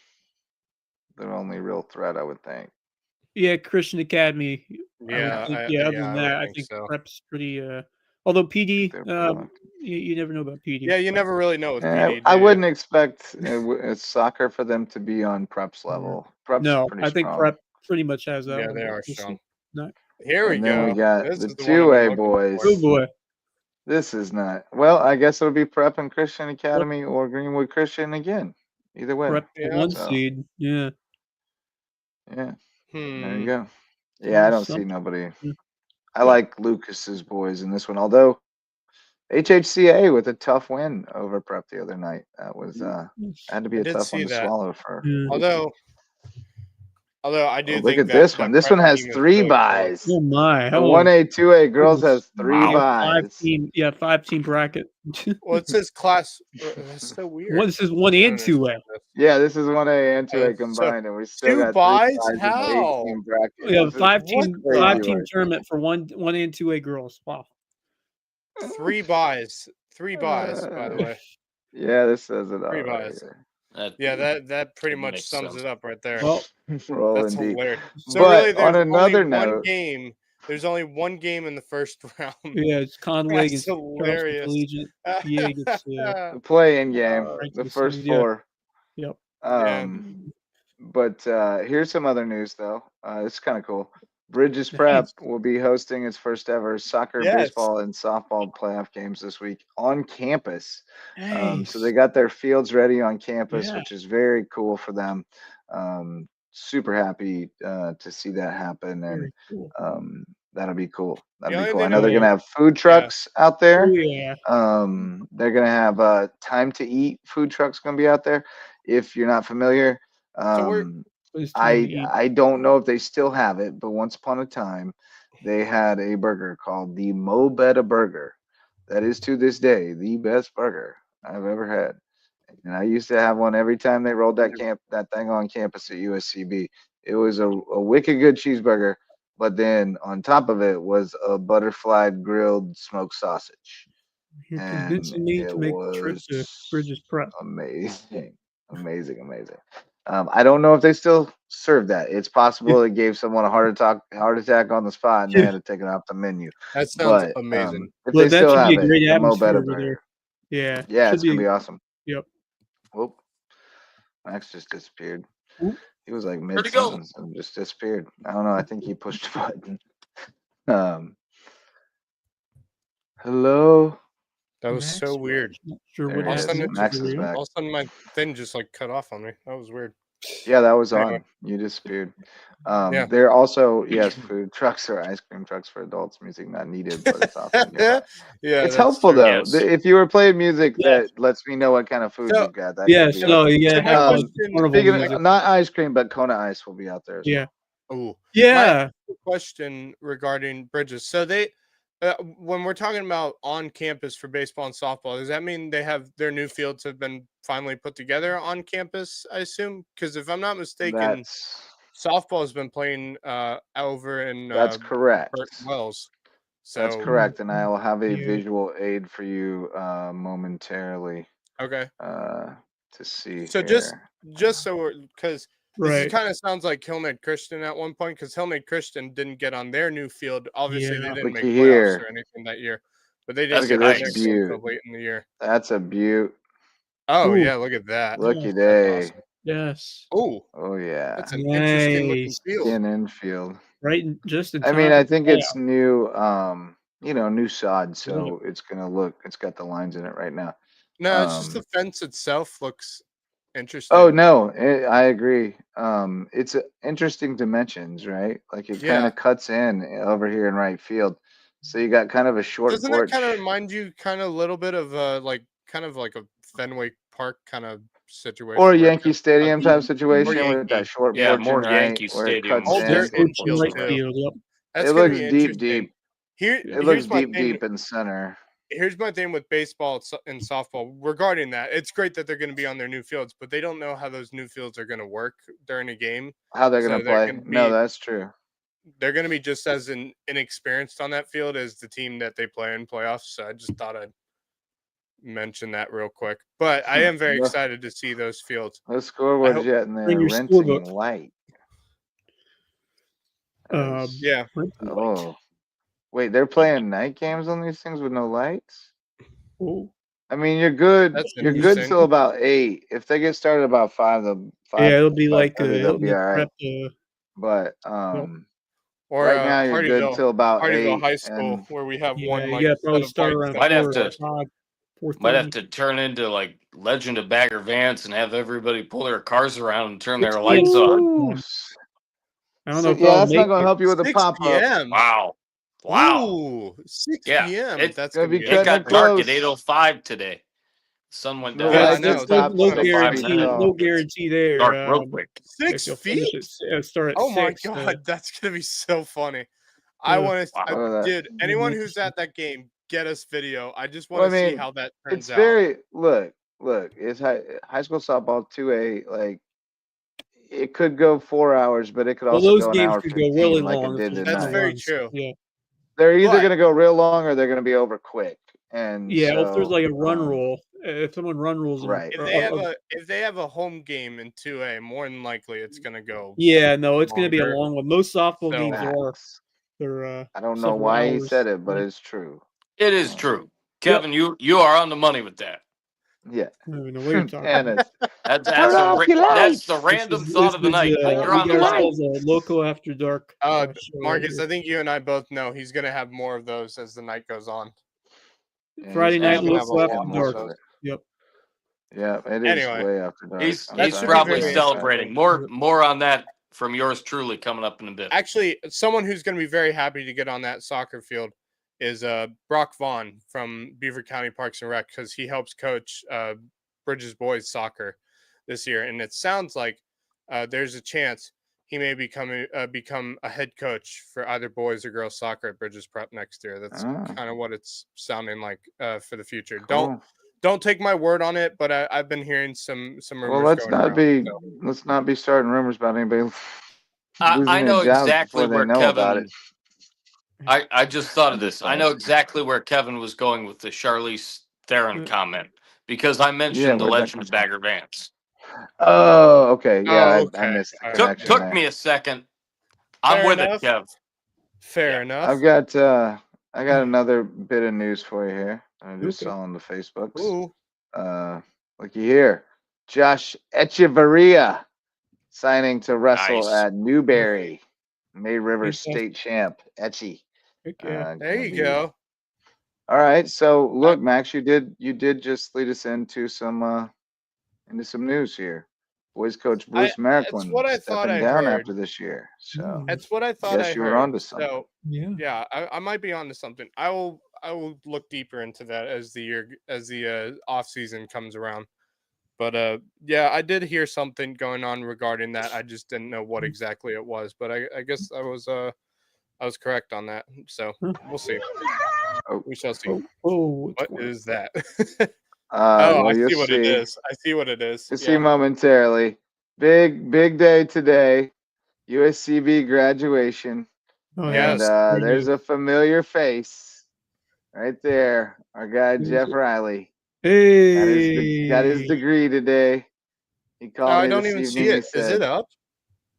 only real threat, I would think. Yeah, Christian Academy. Yeah, Other than that, I think so. prep's pretty. Although PD, They're pretty you never know about PD. Yeah, you never really know with PD. I do you? wouldn't expect soccer for them to be on prep's level. Prep's No, pretty I think strong. prep pretty much has that. Yeah, one, they but are we'll see. strong. No. Here we And go. then we got This the is the one I've been 2A looking boys. for. Oh boy. This is not. Well, I guess it would be Prep and Christian Academy or Greenwood Christian again. Either way. Prep the Yeah. 1 So- seed. Yeah. Yeah. There you Hmm. go. Yeah, I don't see Something. nobody. Yeah. I like Lucas's boys in this one, although HHCA with a tough win over Prep the other night. That was had to be I a did tough see one to that. swallow for. Yeah. Although Although I do Look think at that this one. This prep one has team is 3 really buys. Oh my! The 1A, 2A girls has 3 Wow. buys. 5-team bracket. Well, it says class. That's so weird. What is this 1 I don't and 2A? understand this. Yeah, this is 1A and 2A So, combined, and we still 2 got 3 buys? buys in the How? 8-team bracket. Yeah, This is 5-team crazy work. tournament for one and 2A girls. Wow. 3 buys. 3 buys, by the way. Yeah, this says it all 3 right buys. here. That pretty much makes sums sense. it up right there. Well, That's Indeed. hilarious. So But really, on there's another only one note, game. There's only one game in the first round. yeah, it's Conway That's against Charleston hilarious. Collegiate. PA gets the play-in game, right the to first semis, yeah. 4. Yep. But here's some other news, though. It's kind of cool. Bridges Prep will be hosting its first ever soccer, baseball, and softball playoff games this week on campus. So they got their fields ready on campus, which is very cool for them. Super happy to see that happen, and cool. that'll be cool. That'll Yeah, be cool. they I know they're know- gonna have food trucks out there. Oh, yeah. They're gonna have time to eat food trucks gonna be out there. If you're not familiar, It's time to eat. I don't know if they still have it, but once upon a time, they had a burger called the Mo Betta Burger. That is to this day the best burger I've ever had. And I used to have one every time they rolled that thing on campus at USCB. It was a wicked good cheeseburger, but then on top of it was a butterfly grilled smoked sausage. You're And convincing me it to make the trip to was Bridges Prep. amazing. I don't know if they still serve that. It's possible it gave someone a heart attack on the spot, and they had to take it off the menu. That sounds But amazing. if Well, they that still should have be a it, great the Mo atmosphere Betta over there. burger. Yeah. Yeah, should it's gonna be awesome. Yep. Whoop. Max just disappeared. Oop. He was like Where'd he go? mid-sentence and just disappeared. I don't know. I think he pushed a button. Hello. That was so weird. Not sure There what he is. happened. Max is back. All of a sudden, my thing just like cut off on me. That was weird. Yeah, that was Anyway. on. You disappeared. Yeah. There also, yes, food trucks or ice cream trucks for adults. Music not needed, but it's awesome. Yeah, It's helpful true. though. Yes. If you were playing music Yes. that lets me know what kind of food So- you've got, that Yeah, could be so you So gotta my have question- carnival Speaking music. of, not ice cream, but Kona Ice will be out there as Yeah. Ooh. Yeah. Question regarding Bridges. So they, when we're talking about on campus for baseball and softball, does that mean they have their new fields have been finally put together on campus? I assume, because if I'm not mistaken, softball has been playing over in That's correct. Burt Wells. So That's correct, and I will have a Yeah. visual aid for you momentarily Okay. to see. So here. just so because this Right. kind of sounds like Hillmed Christian at one point, because Hillmed Christian didn't get on their new field. Obviously, they Yeah. didn't make Looky playoffs here. or anything that year, but they That's didn't Look get at on this their field beaut. till late in the year. That's a beaut. Oh Ooh. yeah, look at that. Lucky That's day. awesome. Yes. Oh, Oh yeah. that's an interesting looking Nice. field. In infield. Right. Just in I time. mean, for I think playoff. it's new. New sod, so it's gonna look. It's got the lines in it right now. No, it's just the fence itself looks interesting. Oh no, I agree. It's interesting dimensions, right? Like it kind Yeah. of cuts in over here in right field, so you got kind of a short Doesn't porch. that kind of remind you kind of a little bit of kind of like a Fenway Park kind of situation, Or a where it Yankee kind of Stadium cuts type in? situation Or with that Yankee. short Yeah, porch, more right, Yankee where it Stadium. cuts Old in. dirt Porch in infield right too. field. Yep. That's It gonna looks be deep, interesting. deep. Here, It looks here's my deep, thing. deep in center. Here's my thing with baseball and softball regarding that. It's great that they're going to be on their new fields, but they don't know how those new fields are going to work during a game. How they're So gonna they're play? gonna No, be- that's true. They're going to be just as inexperienced on that field as the team that they play in playoffs. So I just thought I'd mention that real quick. But I am very Yeah. excited to see those fields. The scoreboard's hope- yet, and they're Bring your rinsing scorebook. white. Yeah. Oh, wait, they're playing night games on these things with no lights? Oh. I mean, you're good. That's You're good interesting. till about 8. If they get started about 5, Yeah, it'll be like 5:30, they'll be all right. But Or right now you're good till about Hardyville 8. High School, and where we have Yeah, one you like gotta set probably of start lights around that Might have four, to- 4:30. Might have to turn into like Legend of Bagger Vance and have everybody pull their cars around and turn their 6 lights p.m. on. Ooh, I don't know if yeah, I'll that's not make gonna it. help you with the 6 pop up. p.m. Wow. Wow. Ooh, 6 Yeah, p.m. it- That's Gonna gonna be be cutting It got it dark close. at 8:05 today. Sun went The down. Yeah, I lights know. at top No 6 guarantee. feet tall. No guarantee there. Dark real quick. If 6 you'll finish feet? start at Oh my 6. god, that's gonna be so funny. I Yeah. want Wow. to, Look at that. dude. Anyone who's at that game, get us video. I just want Well, to I see mean, how that it's turns out. very look. It's high school softball 2A. Like it could go 4 hours, but it could Well, also those go an games hour could go really 15, like it long. did If That's there's tonight. very runs. true. Yeah. They're either But- going to go real long or they're going to be over quick. And Yeah. so, If there's like a run rule, if someone run rules, right. If they have a home game in 2A, more than likely it's gonna go. yeah, no, it's going to be a longer. long one. Most softball So- games are. Facts. They're I don't know several why he hours. said it, but Yeah. it's true. It is true. Kevin, you are on the money with that. Yeah. I don't even know what you're talking And about. it's That's the lights. random thought of the night. We You're on the got money. ourselves a Loco After Dark. show right Marcus, here. I think you and I both know he's gonna have more of those as the night goes on. Yeah, Friday he's night having Loco a After lot more Dark. of it. Yep. Yeah, it is Anyway, way after dark. He's I'm That he's should sorry. be probably very celebrating. More on that from yours truly coming up in a bit. Actually, someone who's gonna be very happy to get on that soccer field is Brock Vaughn from Beaver County Parks and Rec, because he helps coach Bridges boys soccer this year, and it sounds like there's a chance he may become a head coach for either boys or girls soccer at Bridges Prep next year. That's kind of what it's sounding like for the future. Cool. Don't take my word on it, but I've been hearing some rumors. Well, let's going not around, be so. let's not be starting rumors about anybody I losing their know jobs exactly before they where know about it. Kevin. I just thought of I'm just this. I know saying. exactly where Kevin was going with the Charlize Theron comment because I Yeah, mentioned the where'd that Legend come of from? Bagger Vance. Oh, okay. Yeah, I Okay. missed the All right. connection Took there. me a second. I'm Fair with enough. it, Kev. Fair Yeah. enough. I got another bit of news for you here. I just saw on the Facebooks. Ooh. Looky here. Josh Echeverria signing to wrestle Nice. at Newberry. May River Fantastic. State champ. Etchy. Okay. There you go. All right. So look, Max, you did just lead us into some news here. Boys coach Bruce It's Merklin what I thought stepping I down heard. after this year. So It's what I thought guess I you were heard. onto something. So Yeah. I might be onto something. I will look deeper into that as the off season comes around. But yeah, I did hear something going on regarding that. I just didn't know what exactly it was. But I guess I was correct on that. So we'll see. We shall see. What is that? Well, I you'll see what it see. is. I see what it is. You'll see momentarily. Big day today. USCB graduation. Oh, And Yes. there's a familiar face right there. Our guy Jeff Riley Hey. got his degree today. He called I me don't this even see evening. He it. Is said, it up?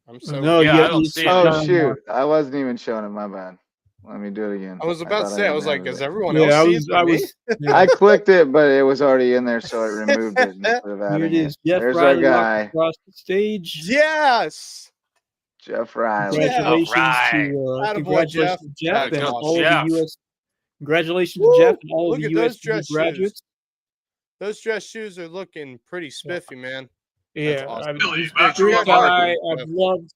I'm so. No, Yeah, I you don't you see see it. "Oh down shoot, I wasn't even showing it. My bad. Let me do it again." I was about to thought say. I had was to like, have is it. everyone Yeah, else I see was. it? I but me? was. Yeah. I clicked it, but it was already in there, so it removed it instead of Here adding it is. it. Jeff There's Riley our walking guy, across the stage. Yes. Jeff Riley. Yeah. Congratulations Alright. to Attaboy, congratulations to Jeff Gotta and go, all Jeff. of the US. Congratulations Woo! to Jeff and all Look of the at those USC dress graduates. shoes. Those dress shoes are looking pretty spiffy, man. That's Yeah, awesome. he's a Great great guy. congratulations, I've Jeff. loved.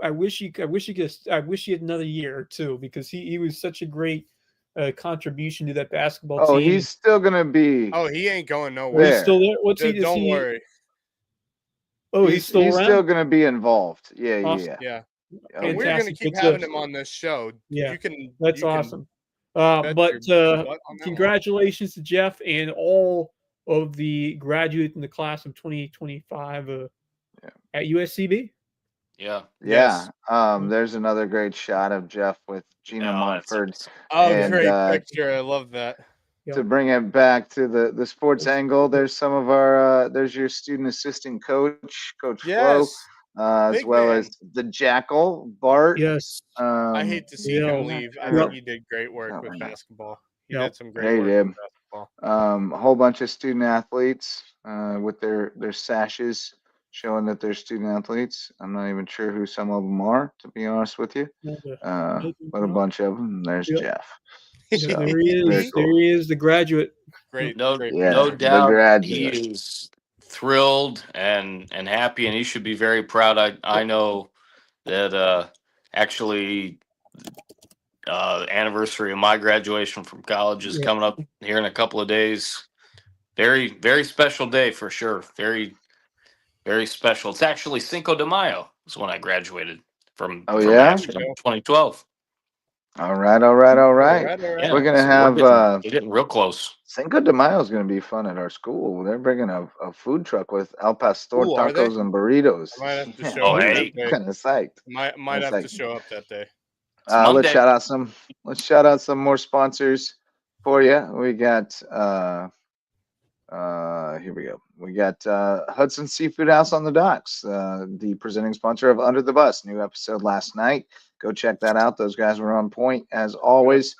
I wish he had another year or two because he was such a great contribution to that basketball Oh, team. he's still gonna be Oh, he ain't going Oh, nowhere. he's still there. What's he? Don't worry. Oh, he's still around. still gonna be involved. Yeah, Awesome. Yeah. Oh, And we're gonna Fantastic. keep Good having stuff. him on this show. Yeah, You can. That's you can awesome. bet But your butt on that one. congratulations to Jeff and all of the graduates in the class of 2025 at USCB. Yeah. Yeah. Yes. There's another great shot of Jeff with Gina Oh, that's Montford. awesome. Oh, And, great picture. I love that. To bring it back to the sports angle, there's some of our there's your student assistant coach, Coach Flo, Yes. as Big well man. as the Jackal, Bart. Yes. I hate to see him leave. I think he did great work with basketball. He did some great work with basketball. A whole bunch of student athletes with their sashes showing that they're student athletes. I'm not even sure who some of them are, to be honest with you. But a bunch of them. There's Jeff. So, there he is. very cool. There he is, the graduate. Great. No, great no the doubt he graduate. is thrilled and happy, and he should be very proud. I know that actually anniversary of my graduation from college is coming up here in a couple of days. Very, very special day for sure. Very, very special. It's actually Cinco de Mayo is when I graduated from Oh yeah. Ashland in 2012. All right. All right. All right. All We're Yeah, gonna so have we're getting real close. Cinco de Mayo is gonna be fun at our school. They're bringing a food truck with al pastor Ooh, are they? tacos and burritos. I might have to Yeah, show Oh, up dude, that hey, day. kind of psyched. Might have to show up that day. it's Let's Monday. shout out some more sponsors for you. We got here we go. We got Hudson Seafood House on the Docks, the presenting sponsor of Under the Bus. New episode last night. Go check that out. Those guys were on point as always.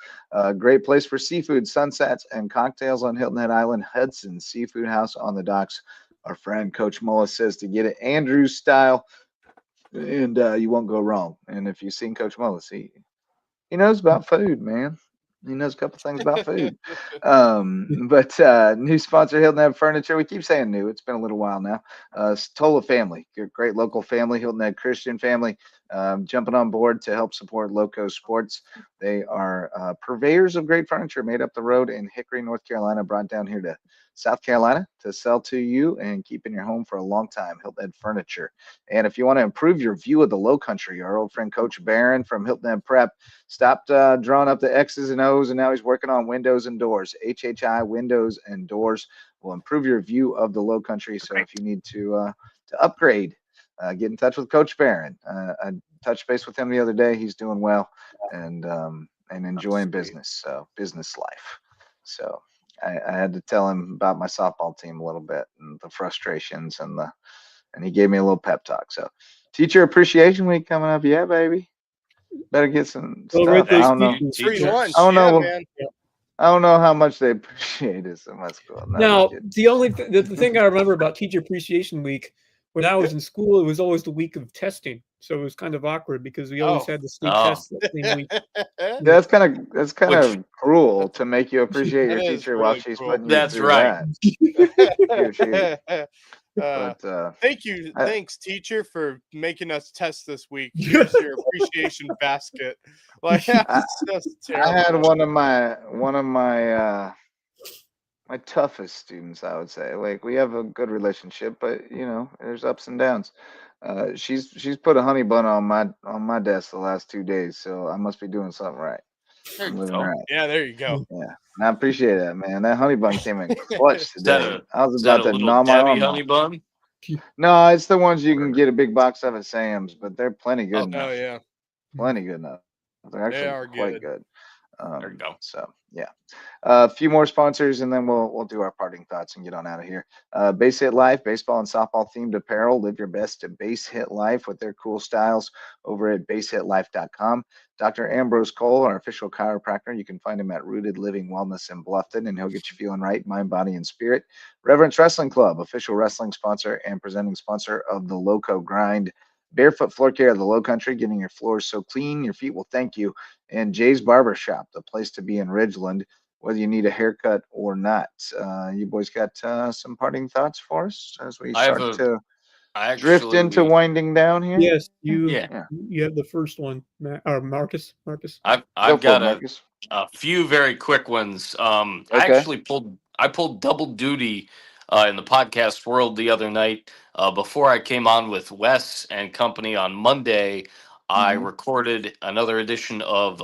Great place for seafood, sunsets, and cocktails on Hilton Head Island. Hudson Seafood House on the Docks. Our friend Coach Mullis says to get it Andrews style, and you won't go wrong. And if you've seen Coach Mullis, he knows about food, man. He knows a couple things about food. But new sponsor, Hilton Head Furniture. We keep saying new. It's been a little while now. Stola Family, great local family, Hilton Head Christian family, jumping on board to help support LowcoSports. They are purveyors of great furniture made up the road in Hickory, North Carolina, brought down here to South Carolina to sell to you and keep in your home for a long time. Hilton Head Furniture. And if you want to improve your view of the Low Country, our old friend Coach Barron from Hilton Head Prep stopped drawing up the X's and O's, and now he's working on windows and doors. HHI Windows and Doors will improve your view of the Low Country. So if you need to upgrade, get in touch with Coach Barron. I touched base with him the other day. He's doing well and enjoying business, so business life. So I had to tell him about my softball team a little bit and the frustrations and he gave me a little pep talk. So Teacher Appreciation Week coming up. Yeah, baby. Better get some Well, stuff. right, I don't know. teachers. Free Teachers. lunch. I don't know. Yeah, man. I don't know how much they appreciate it in my school. No, Now, just kidding. the only the thing I remember about Teacher Appreciation Week, when I was in school, it was always the week of testing, so it was kind of awkward because we always Oh. had the state Oh. test that same week. That's kind Which- of cruel to make you appreciate your That is teacher while really she's cruel. putting you That's through right. that. But Thanks, teacher, for making us test this week. Here's your appreciation basket. Like that's just terrible. I had one of my my toughest students, I would say. Like we have a good relationship, but there's ups and downs. She's put a honey bun on my desk the last 2 days, so I must be doing something right. There I'm you living go. right. Yeah, there you go. Yeah, and I appreciate that, man. That honey bun came in clutch today. I was Is that about a to little gnaw my Debbie arm honey off. bun? No, it's the ones you can get a big box of at Sam's, but they're plenty good Oh, enough. Oh yeah, Plenty good enough. They're they actually are quite good. good. There you go. So yeah, a few more sponsors, and then we'll do our parting thoughts and get on out of here. Base Hit Life, baseball and softball themed apparel. Live your best to Base Hit Life with their cool styles over at basehitlife.com. Dr. Ambrose Cole, our official chiropractor, you can find him at Rooted Living Wellness in Bluffton, and he'll get you feeling right, mind, body, and spirit. Reverence Wrestling Club, official wrestling sponsor and presenting sponsor of the Loco Grind. Barefoot Floor Care of the Low Country, getting your floors so clean your feet will thank you. And Jay's Barber Shop, the place to be in Ridgeland, whether you need a haircut or not. You boys got some parting thoughts for us as we I have start to drift actually, into winding down here? Yes, you yeah, you have the first one, or Marcus. I've Go for got it, Marcus. a few very quick ones. I Okay. actually pulled double duty in the podcast world the other night. Before I came on with Wes and company on Monday, I Mhm. recorded another edition of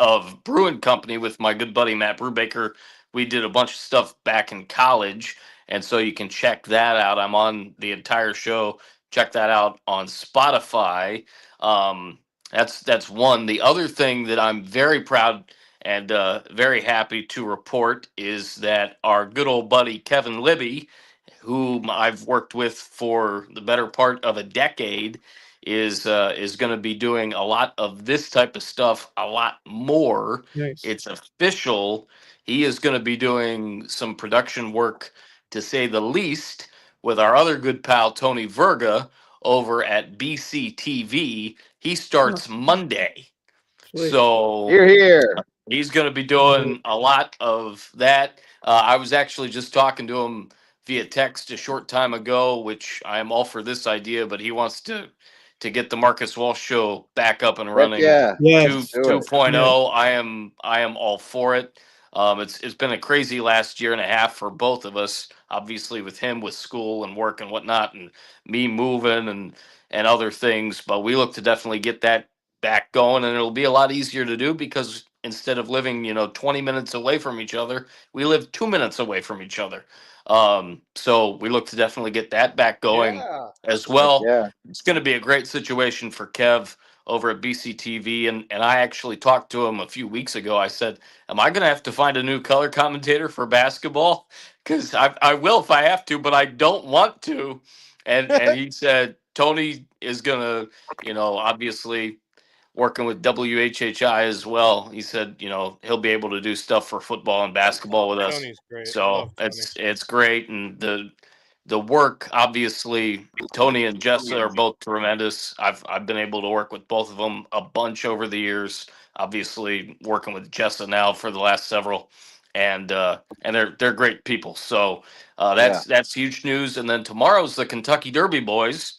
of Brewing Company with my good buddy Matt Brubaker. We did a bunch of stuff back in college, and so you can check that out. I'm on the entire show. Check that out on Spotify. That's one. The other thing that I'm very proud and very happy to report is that our good old buddy Kevin Libby, whom I've worked with for the better part of a decade, is going to be doing a lot of this type of stuff, a lot more. Nice. It's official. He is going to be doing some production work, to say the least, with our other good pal Tony Verga over at BCTV. He starts Monday. Sweet. So Here, here. he's going to be doing a lot of that. I was actually just talking to him via text a short time ago, which I am all for this idea, but he wants to get the Marcus Walsh show back up and Heck running. yeah. Yes. Do it. 2.0. I am all for it. It's been a crazy last year and a half for both of us. Obviously, with him with school and work and whatnot, and me moving and other things. But we look to definitely get that back going, and it'll be a lot easier to do because instead of living 20 minutes away from each other, we live 2 minutes away from each other. So we look to definitely get that back going Yeah. as Heck well. yeah. It's going to be a great situation for Kev over at BCTV, and I actually talked to him a few weeks ago. I said, am I going to have to find a new color commentator for basketball? Because I will if I have to, but I don't want to. And he said Tony is going to, obviously working with WHHI as well. He said, he'll be able to do stuff for football and basketball with us. Tony's great. So Love Tony. it's great, and the work, obviously, Tony and Jessa are both tremendous. I've been able to work with both of them a bunch over the years. Obviously, working with Jessa now for the last several, and they're great people. So that's huge news. And then tomorrow's the Kentucky Derby, boys,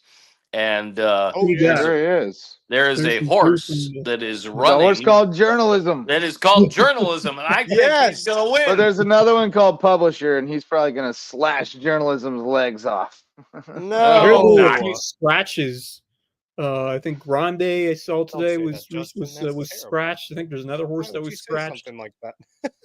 and Oh You yeah. got Sure is. there is There's a some horse proof in that is There's a horse running called journalism, that is called journalism, and I think Yes. he's gonna win. but there's another one called publisher, and he's probably gonna slash journalism's legs off. I heard No. there were a No. few scratches. I think Grande I saw today say was that, Justin. That's terrible. scratched. I think there's another horse Why that would you was say scratched. something like that?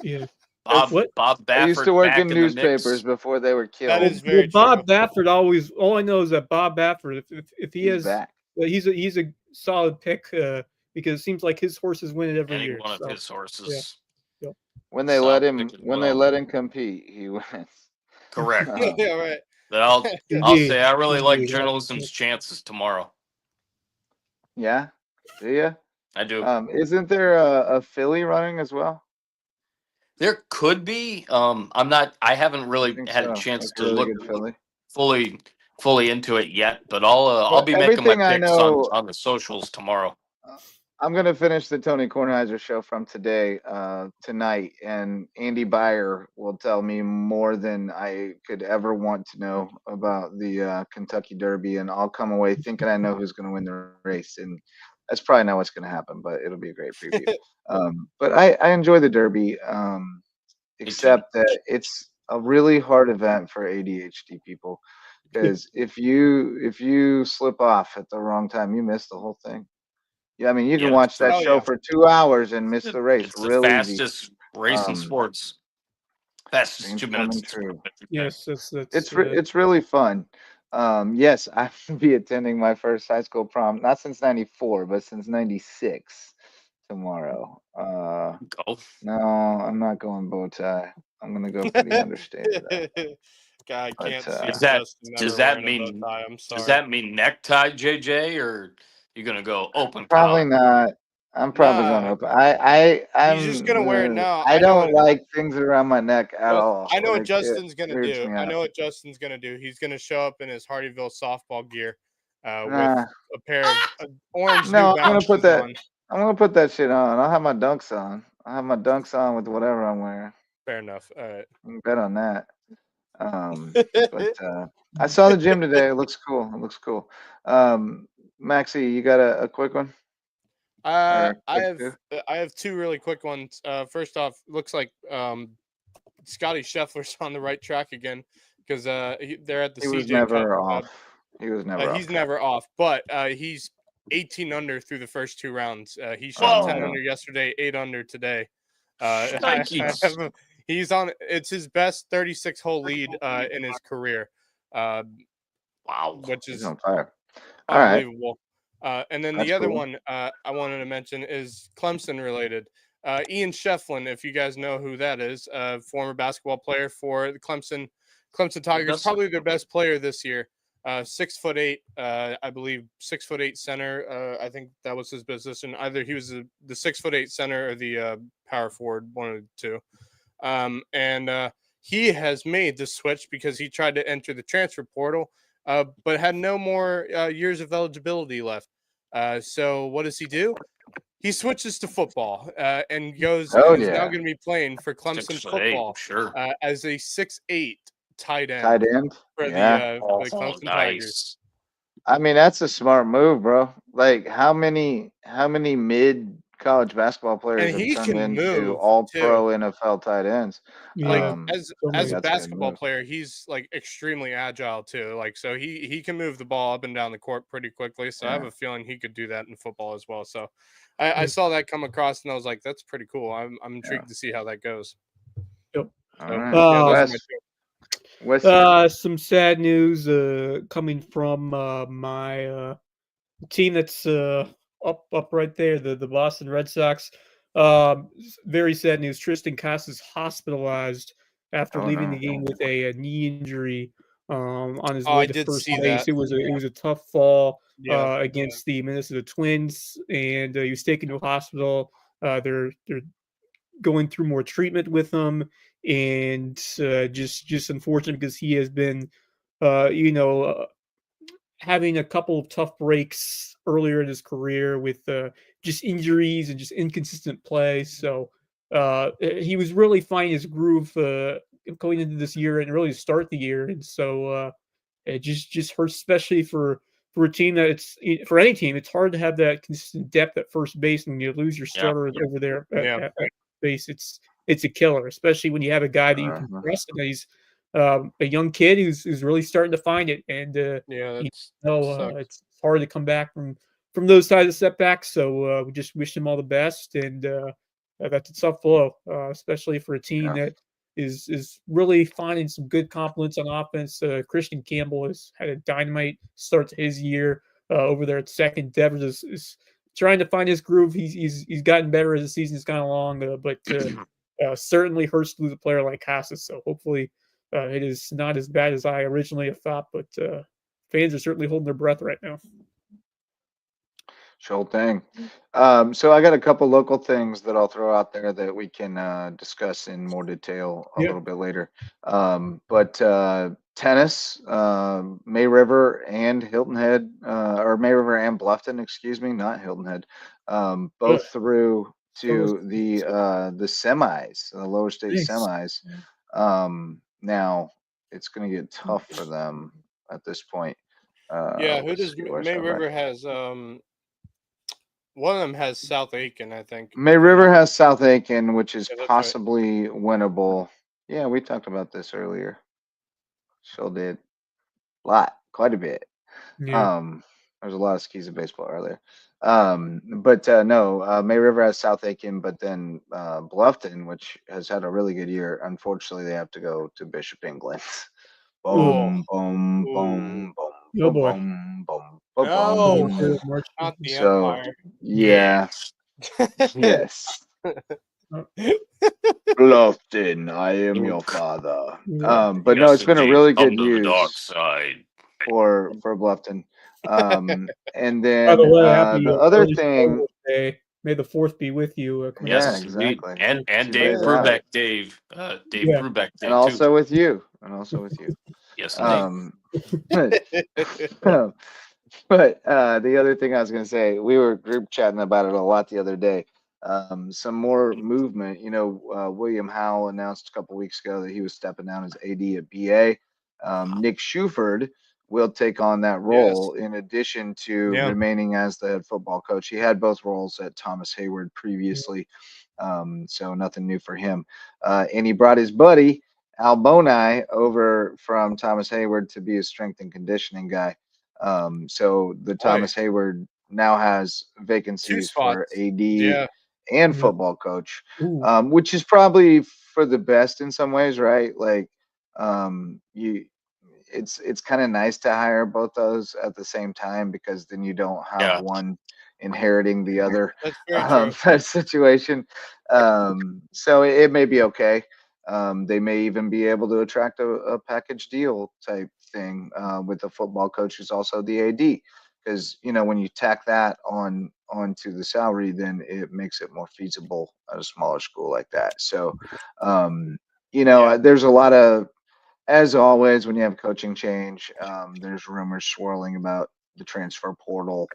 Yeah. Bob What? Bob I used Baffert to work back in in the mix. newspapers before they were killed. That is very Bob true. Baffert always. All I know is that Bob Baffert, if he He's has, back. he's a solid pick because it seems like his horses win it every Any year. one of So, his horses. When they Solid let him, pick as when they well. let him compete, he wins. Correct. Yeah, right. But I'll Indeed. say I really like Indeed. journalism's chances tomorrow. Yeah, do you? I do. Isn't there a filly running as well? There could be. I haven't I really think had a so. chance Like a to really look good filly. fully into it yet, but I'll Well, be making my everything I picks know, on the socials tomorrow. I'm gonna finish the Tony Kornheiser show from today, tonight, and Andy Byer will tell me more than I could ever want to know about the Kentucky Derby, and I'll come away thinking I know who's gonna win the race, and that's probably not what's gonna happen, but it'll be a great preview. But I enjoy the Derby, too. except that it's a really hard event for ADHD people, because if you slip off at the wrong time, you miss the whole thing. Yeah, I mean, you can Yeah, watch that Oh, show yeah. for 2 hours and miss the race It's the real easy. fastest race in Um, sports. Fastest dreams 2 coming minutes. true. Yes, that's It's really fun. Yes, I will be attending my first high school prom, not since '94, but since '96 tomorrow. Go. No, I'm not going bow tie. I'm gonna go for the understated. God, I But can't see Is that Justin does ever that wearing a bow mean tie. I'm does sorry. that mean necktie, JJ, or you gonna go open probably collar? not. I'm probably going Nah, up. I'm. he's just gonna wear it now. I I know don't what. like things around my neck at Well, all. I know what Like it Justin's gonna weirds do. me I out. know what Justin's gonna do. He's gonna show up in his Hardyville softball gear, with Nah, a pair of orange New no, Balances on. I'm gonna put that shit on. I'll have my dunks on. I'll have my dunks on with whatever I'm wearing. Fair enough. All right. You can bet on that. But I saw the gym today. It looks cool. It looks cool. Maxie, you got a quick one? Or I quick two? have two really quick ones. First off, looks like Scotty Scheffler's on the right track again because they're at the He was CJ Cup. never off. He was never off. He's never off, but he's 18 under through the first two rounds. He Oh, shot 10 no. under yesterday, 8 under today. Nikes. He's on. It's his best 36 hole lead in his career, Wow. which He's is on fire. All right. unbelievable. And then That's the other cool. one I wanted to mention is Clemson related. Ian Shefflin, if you guys know who that is, former basketball player for the Clemson Tigers, probably their best player this year. 6'8", I believe 6'8" center. I think that was his position. Either he was the 6'8" center or the power forward, one of the two. And he has made the switch because he tried to enter the transfer portal, but had no more years of eligibility left. So what does he do? He switches to football and goes Oh, and is now yeah. going to be playing for Clemson 6'8", football sure. as a 6'8" tight end Tight end. for Yeah. for the Clemson Tigers. I mean, that's a smart move, bro. Like, how many mid college basketball players And have he turned can into move all-pro too. NFL tight ends. Like Yeah. as So as a that's a good basketball move. player, he's like extremely agile too. Like so he can move the ball up and down the court pretty quickly. So I have Yeah. a feeling he could do that in football as well. So I saw that come across and I was like, that's pretty cool. I'm intrigued to see how that goes. Yep. All So right. yeah, those are my Wes, two. Some sad news coming from my team that's up right there, the Boston Red Sox. Very sad news. Tristan Casas hospitalized after Oh, leaving no. the game with a knee injury on his Oh, way I to did first see base. that. It was a tough fall Yeah. against the Minnesota Twins, and he was taken to a hospital. They're going through more treatment with him, and just unfortunate because he has been, you know, having a couple of tough breaks earlier in his career with just injuries and just inconsistent play. So he was really finding his groove going into this year and really to start the year. And so it just hurts, especially for a team that for any team. It's hard to have that consistent depth at first base, and when you lose your Yeah. starter over there Yeah. at base, it's a killer, especially when you have a guy that you can Uh-huh. trust and he's a young kid who's really starting to find it. And Yeah, you that's know, sucks. it's hard to come back from those types of setbacks. So we just wish him all the best, and that's a tough blow, especially for a team Yeah. that is really finding some good compliments on offense. Christian Campbell has had a dynamite start to his year over there at second. Devers is trying to find his groove. He's gotten better as the season's gone along, but certainly hurts to lose a player like Casas. So hopefully it is not as bad as I originally thought, but fans are certainly holding their breath right now. Sure thing. So I got a couple local things that I'll throw out there that we can discuss in more detail a Yeah. little bit later. But tennis, May River and Hilton Head, or May River and Bluffton, excuse me, not Hilton Head, both through to the semis, the lower state Thanks. semis. Now it's going to get tough for them at this point. Yeah, who Let's does see, where's May that River ranked? has one of them has South Aiken, I think. May River has South Aiken, which is Yeah, that's right. possibly winnable. Yeah, we talked about this earlier. Sure did. Quite a bit. Yeah. There's a lot of skis and baseball earlier. But no, May River has South Aiken, but then Bluffton, which has had a really good year, unfortunately they have to go to Bishop England. Oh, Boom, boom, ooh. boom, boom, Oh boom, boy. boom, boom, boom, No, boom. March. not the So Empire. yeah, yes. Uh, Bluffton, I am your Luke. father. yeah. But no, Yes, it's been a indeed. really Come good to the dark news side. for Bluffton. And By then the way, happy the other early Star thing, Wars Day. May the fourth be with you. Coming up. yeah, Yes, indeed. exactly. And 2 Dave days out, Brubeck, Dave Yeah. Brubeck and Day too. also with you, and also with you. Yes, indeed. But the other thing I was going to say, we were group chatting about it a lot the other day. Some more movement. William Howell announced a couple weeks ago that he was stepping down as AD at BA. Nick Shuford will take on that role in addition to Yeah. remaining as the head football coach. He had both roles at Thomas Hayward previously, so nothing new for him. And he brought his buddy Al Bonai over from Thomas Hayward to be a strength and conditioning guy. So the Thomas Hayward now has Two vacancies for spots. AD Yeah. and Yeah. football coach, Ooh. which is probably for the best in some ways, right? Like, it's kind of nice to hire both those at the same time because then you don't have Yeah. one inheriting the other That's very true. that situation. So it may be okay. They may even be able to attract a package deal type thing with the football coach who's also the AD, because when you tack that onto the salary, then it makes it more feasible at a smaller school like that. So, Yeah. there's a lot of, as always, when you have coaching change, there's rumors swirling about the transfer portal,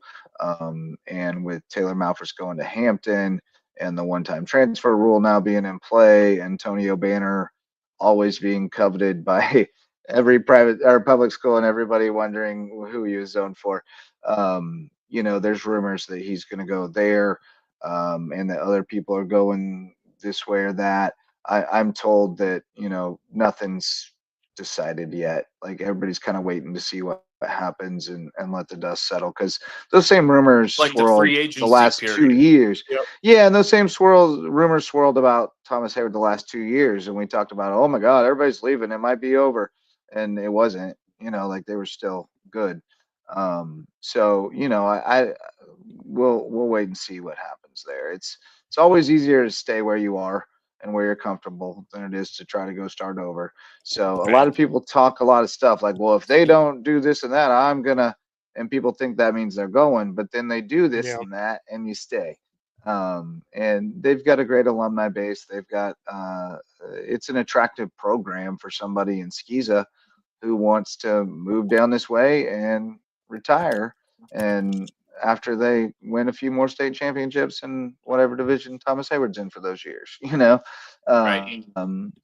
and with Taylor Malfors going to Hampton and the one-time transfer rule now being in play, Antonio Banner always being coveted by every private or public school and everybody wondering who he was zoned for. There's rumors that he's going to go there. and that other people are going this way or that. I'm told that, nothing's decided yet. Like everybody's kind of waiting to see what happens and let the dust settle, because those same rumors Like the swirled free the agency last period. 2 years. Yep. Yeah, and those same rumors swirled about Thomas Hayward the last 2 years, and we talked about, oh my God, everybody's leaving, it might be over, and it wasn't. Like they were still good. So I we'll wait and see what happens there. It's always easier to stay where you are and where you're comfortable than it is to try to go start over. So a lot of people talk a lot of stuff like, well, if they don't do this and that, I'm gonna, and people think that means they're going, but then they do this Yeah. and that, and you stay. And they've got a great alumni base. They've got it's an attractive program for somebody in Skeeza who wants to move down this way and retire. And after they win a few more state championships in whatever division Thomas Hayward's in for those years, Right.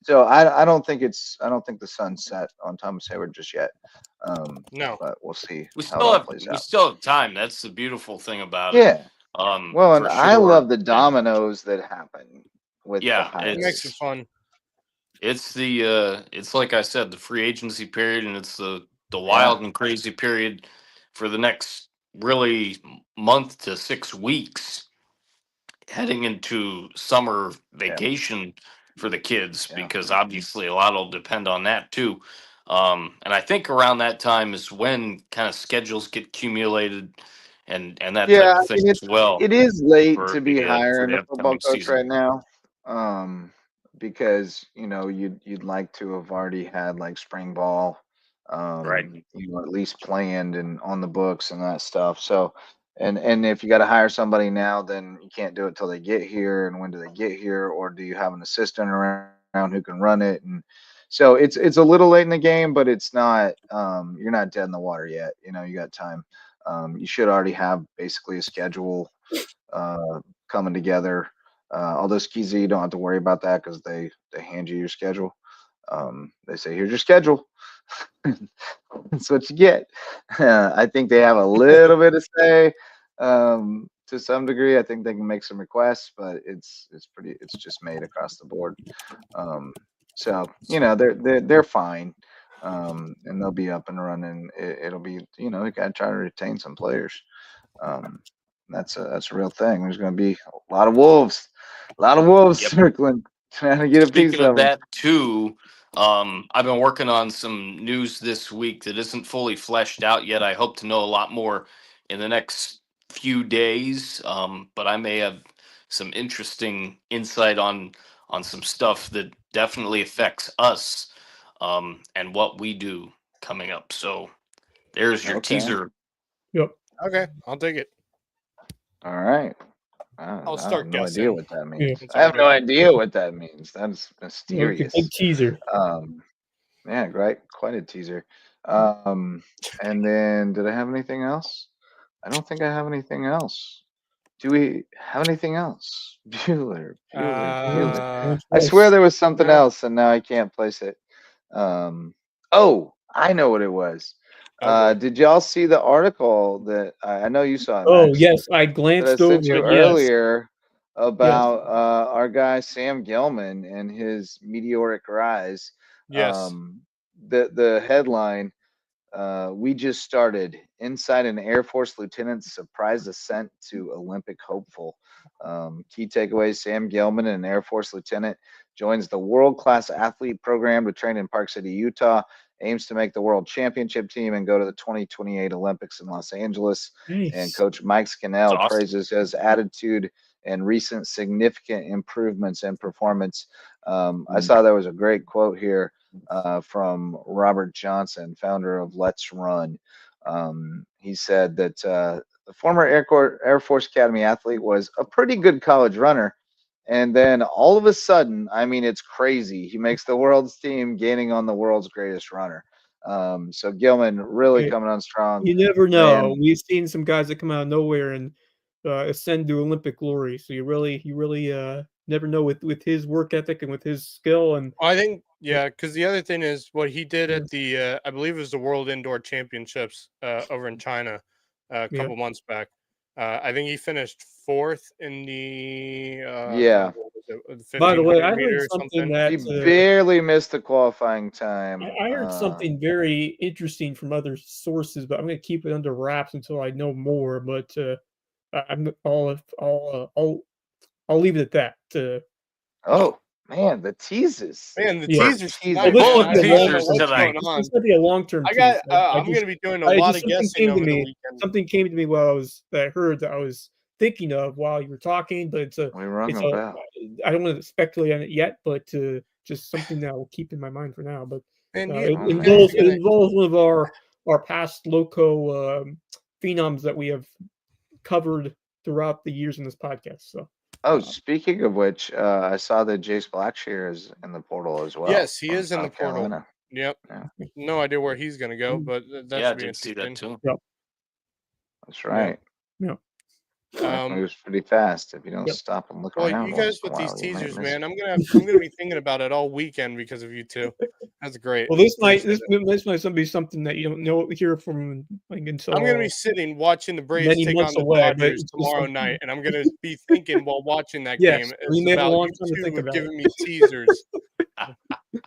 So I don't think the sun's set on Thomas Hayward just yet. No. But we'll see We how it all still have plays we out. still have time. That's the beautiful thing about it. Yeah. Well, and For I sure. love the dominoes that happen with the Yeah, It makes it hires. fun. it's it's like I said, the free agency period, and it's the Yeah. wild and crazy period for the next really month to 6 weeks, heading into summer Yeah. vacation for the kids, Yeah. because obviously a lot will depend on that too. And I think around that time is when kind of schedules get accumulated and that Yeah, type of I thing mean as well it is late for to be for hiring the a football upcoming coach season. right now, because you'd like to have already had like spring ball, Right. at least planned and on the books and that stuff. So, and if you got to hire somebody now, then you can't do it till they get here. And when do they get here, or do you have an assistant around who can run it? And so it's a little late in the game, but it's not. You're not dead in the water yet. You got time. You should already have basically a schedule coming together. Although Skiza, you don't have to worry about that because they hand you your schedule. They say, here's your schedule. That's what you get. I think they have a little bit of say to some degree. I think they can make some requests, but it's just made across the board. So they're fine. And they'll be up and running. It'll be, you got to try to retain some players. Um, that's a real thing. There's going to be a lot of wolves Yep. circling, trying to get a piece Speaking of of them. that too, I've been working on some news this week that isn't fully fleshed out yet. I hope to know a lot more in the next few days. But I may have some interesting insight on some stuff that definitely affects us, and what we do coming up. So there's your Okay. teaser. Yep. Okay, I'll take it. All right. I'll I start have no idea guessing. what that Yeah. means. It's I all have no good. idea what that means. That's Like a mysterious. big teaser. Yeah, right. Quite a teaser. And then did I have anything else? I don't think I have anything else. Do we have anything else? Bueller. I swear there was something No. else, and now I can't place it. Oh, I know what it was. Oh boy. Did y'all see the article that I know you saw it, Oh Max, yes, I that I glanced sent over you it. Yes. earlier Yes. about our guy Sam Gilman and his meteoric rise? Yes. The headline, we just started inside an Air Force lieutenant's surprise ascent to Olympic hopeful. Key takeaways: Sam Gilman, an Air Force lieutenant, joins the world-class athlete program to train in Park City, Utah. Aims to make the world championship team and go to the 2028 Olympics in Los Angeles. And Nice. Coach Mike It's Scannell awesome. praises his attitude and recent significant improvements in performance. I saw there was a great quote here from Robert Johnson, founder of Let's Run. He said that the former Air Force Academy athlete was a pretty good college runner. And then all of a sudden, I mean, it's crazy. He makes the world's team, gaining on the world's greatest runner. So Gilman really Hey, coming on strong. you never know. Man, We've seen some guys that come out of nowhere and ascend to Olympic glory. So you really never know with his work ethic and with his skill and I think because the other thing is what he did Yeah. at the I believe it was the World Indoor Championships over in China a Yeah. couple months back. I think he finished 4th in the Yeah. what was it, the By the way, 1500 I heard meter or something something. that He barely missed the qualifying time. I heard something very interesting from other sources, but I'm going to keep it under wraps until I know more. But I'll leave it at that. Oh man, the teases. Man, the Yeah. teasers Teaser. tonight, Full man. of I don't know teasers what's tonight. going on. It's going to be a long-term I tease. got. I'm going to be doing a lot of guessing over the weekend. Something came to me while that I heard that I was thinking of while you were talking, but We rung it's a a bell. I don't want to speculate on it yet, but just something that will keep in my mind for now. But And it okay. involves one of our past Loco phenoms that we have covered throughout the years in this podcast. So. Oh, speaking of which, I saw that Jace Blackshear is in the portal as well. Yes, he from is in the South portal. Carolina. Yep. Yeah. No idea where he's going to go, but that Yeah, I should be did see that interesting. too. That's right. Yeah. Life moves pretty fast. If you don't Yep. stop and look Well, around you once guys in a with these while, you might teasers, miss man, it. I'm gonna be thinking about it all weekend because of you two. That's great. Well, this might be something that you don't know hear from like until I'm gonna be sitting watching the Braves many take months on the away, but Dodgers it's tomorrow something- night, and I'm gonna be thinking while watching that Yes, game we is may have a about long you time to two think about giving it. me teasers.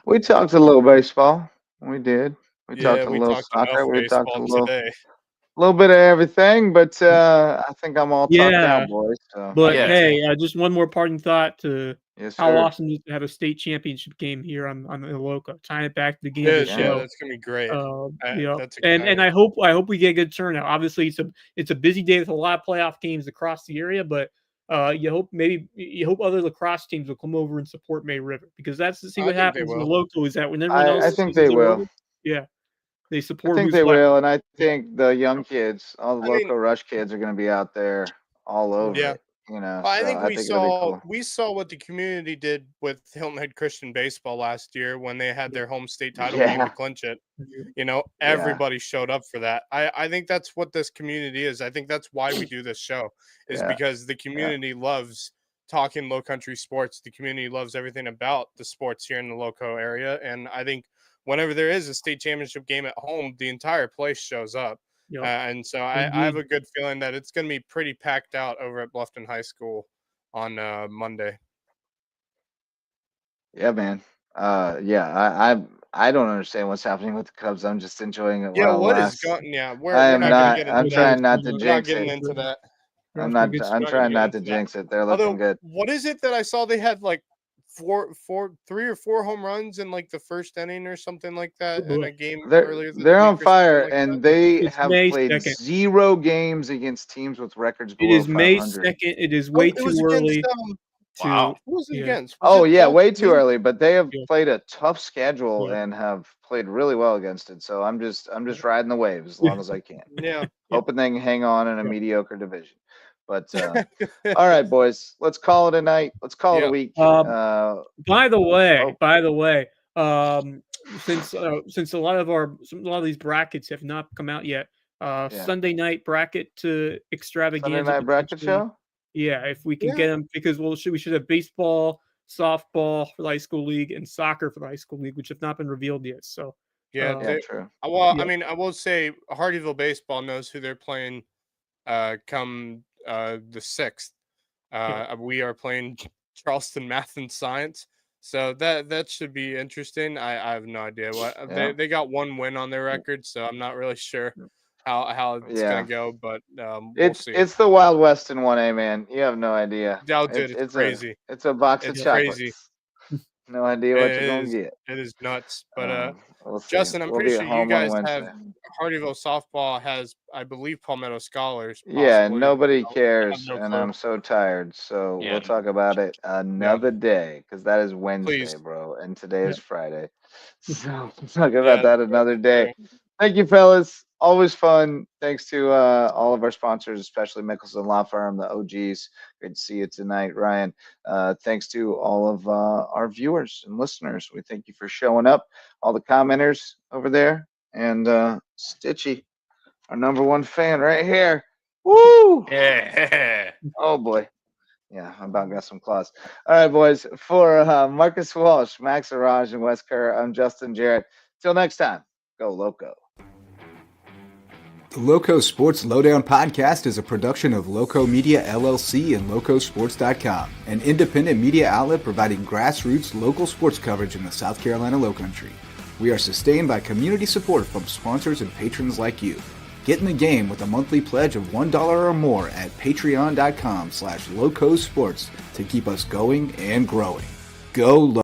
We talked a little baseball. We did. We Yeah, talked a we little talked soccer. enough We talked a baseball today. little bit of everything, but I think I'm all talked Yeah, out, boys. So but Yeah. hey, just one more parting thought to yes, how sir. awesome it is to have a state championship game here on the Loco. Tying it back to the beginning of the Yeah, show. that's gonna be great. That's And exciting. I hope we get a good turnout. Obviously, it's a busy day with a lot of playoff games across the area, but you hope other lacrosse teams will come over and support May River, because that's to see I what think they happens in the will. Loco is that when everyone else I think seasons they are will. over, yeah, they I support think who's they left. will, and I think the young kids, all the I mean- Loco Rush kids, are going to be out there all over Yeah. it. You know, Well, I so think I think it'll be cool. we saw what the community did with Hilton Head Christian baseball last year when they had their home state title game Yeah. to clinch it. Mhm. You know, everybody showed up for that. I think that's what this community is. I think that's why we do this show, is Yeah. because the community loves talking low country sports. The community loves everything about the sports here in the Loco area. And I think whenever there is a state championship game at home, the entire place shows up. Yep. And so I have a good feeling that it's going to be pretty packed out over at Bluffton High School on Monday. Yeah, man. I don't understand what's happening with the Cubs. I'm just enjoying it Yeah, while it what is lasts. going? Yeah, we're I we're am not going to not. get I'm into trying that. not to We're not jinx getting it. into that. I'm We're off to a not. good I'm start. trying not get to into that. jinx it. They're Although, looking good. what is it that I saw? They had like 3 or 4 home runs in like the first inning or something like that in a game earlier this They're on week or something fire, like and that. they It's have May played 2nd. 0 games against teams with records It below is May 500. 2nd. It is Oh, way it too was against early to. Wow. who was it Yeah. against? Was Oh it yeah, Paul way too Green? early. But they have Yeah. played a tough schedule Yeah. and have played really well against it. So I'm just riding the wave as long as I can, Yeah. hoping they can hang on in a Yeah. mediocre division. But all right, boys, let's call it a night. Let's call it a Yep. week. By the way, oh. since a lot of these brackets have not come out yet, Sunday night bracket to extravaganza. Sunday night bracket potentially. show. Yeah, if we can Yeah. get them, because we should have baseball, softball for the high school league, and soccer for the high school league, which have not been revealed yet. So Yeah, Yeah, true. well, Yeah. I mean, I will say Hardyville baseball knows who they're playing come the 6th. We are playing Charleston Math and Science. So that should be interesting. I have no idea what Yeah. they got 1 win on their record, so I'm not really sure how it's gonna go, but we'll see. It's the Wild West in 1A, man. You have no idea. Doubt it. It's crazy. It's a box It's of chocolates. crazy. No idea what you're gonna It get. is nuts. But We'll see. Justin, I'm We'll pretty be sure at you home on guys have Wednesday. Hardyville softball has, I believe, Palmetto Scholars. Yeah, Possibly. nobody I have cares, no and clue. I'm so tired. So Yeah. we'll talk about it another day, because that is Wednesday, Please. bro, and today is Friday. So we'll talk Yeah, about that another day. Thank you, fellas. Always fun. Thanks to all of our sponsors, especially Mickelson Law Firm, the OGs. Good to see you tonight, Ryan. Thanks to all of our viewers and listeners. We thank you for showing up. All the commenters over there, and Stitchy, our #1 fan right here. Woo! Yeah. Oh boy. Yeah, I about got some claws. All right, boys. For Marcus Walsh, Max Araj, and Wes Kerr, I'm Justin Jarrett. Till next time, go Loco. The Loco Sports Lowdown podcast is a production of Loco Media LLC and LowcoSports.com, an independent media outlet providing grassroots local sports coverage in the South Carolina Lowcountry. We are sustained by community support from sponsors and patrons like you. Get in the game with a monthly pledge of $1 or more at patreon.com/LowcoSports to keep us going and growing. Go Loco!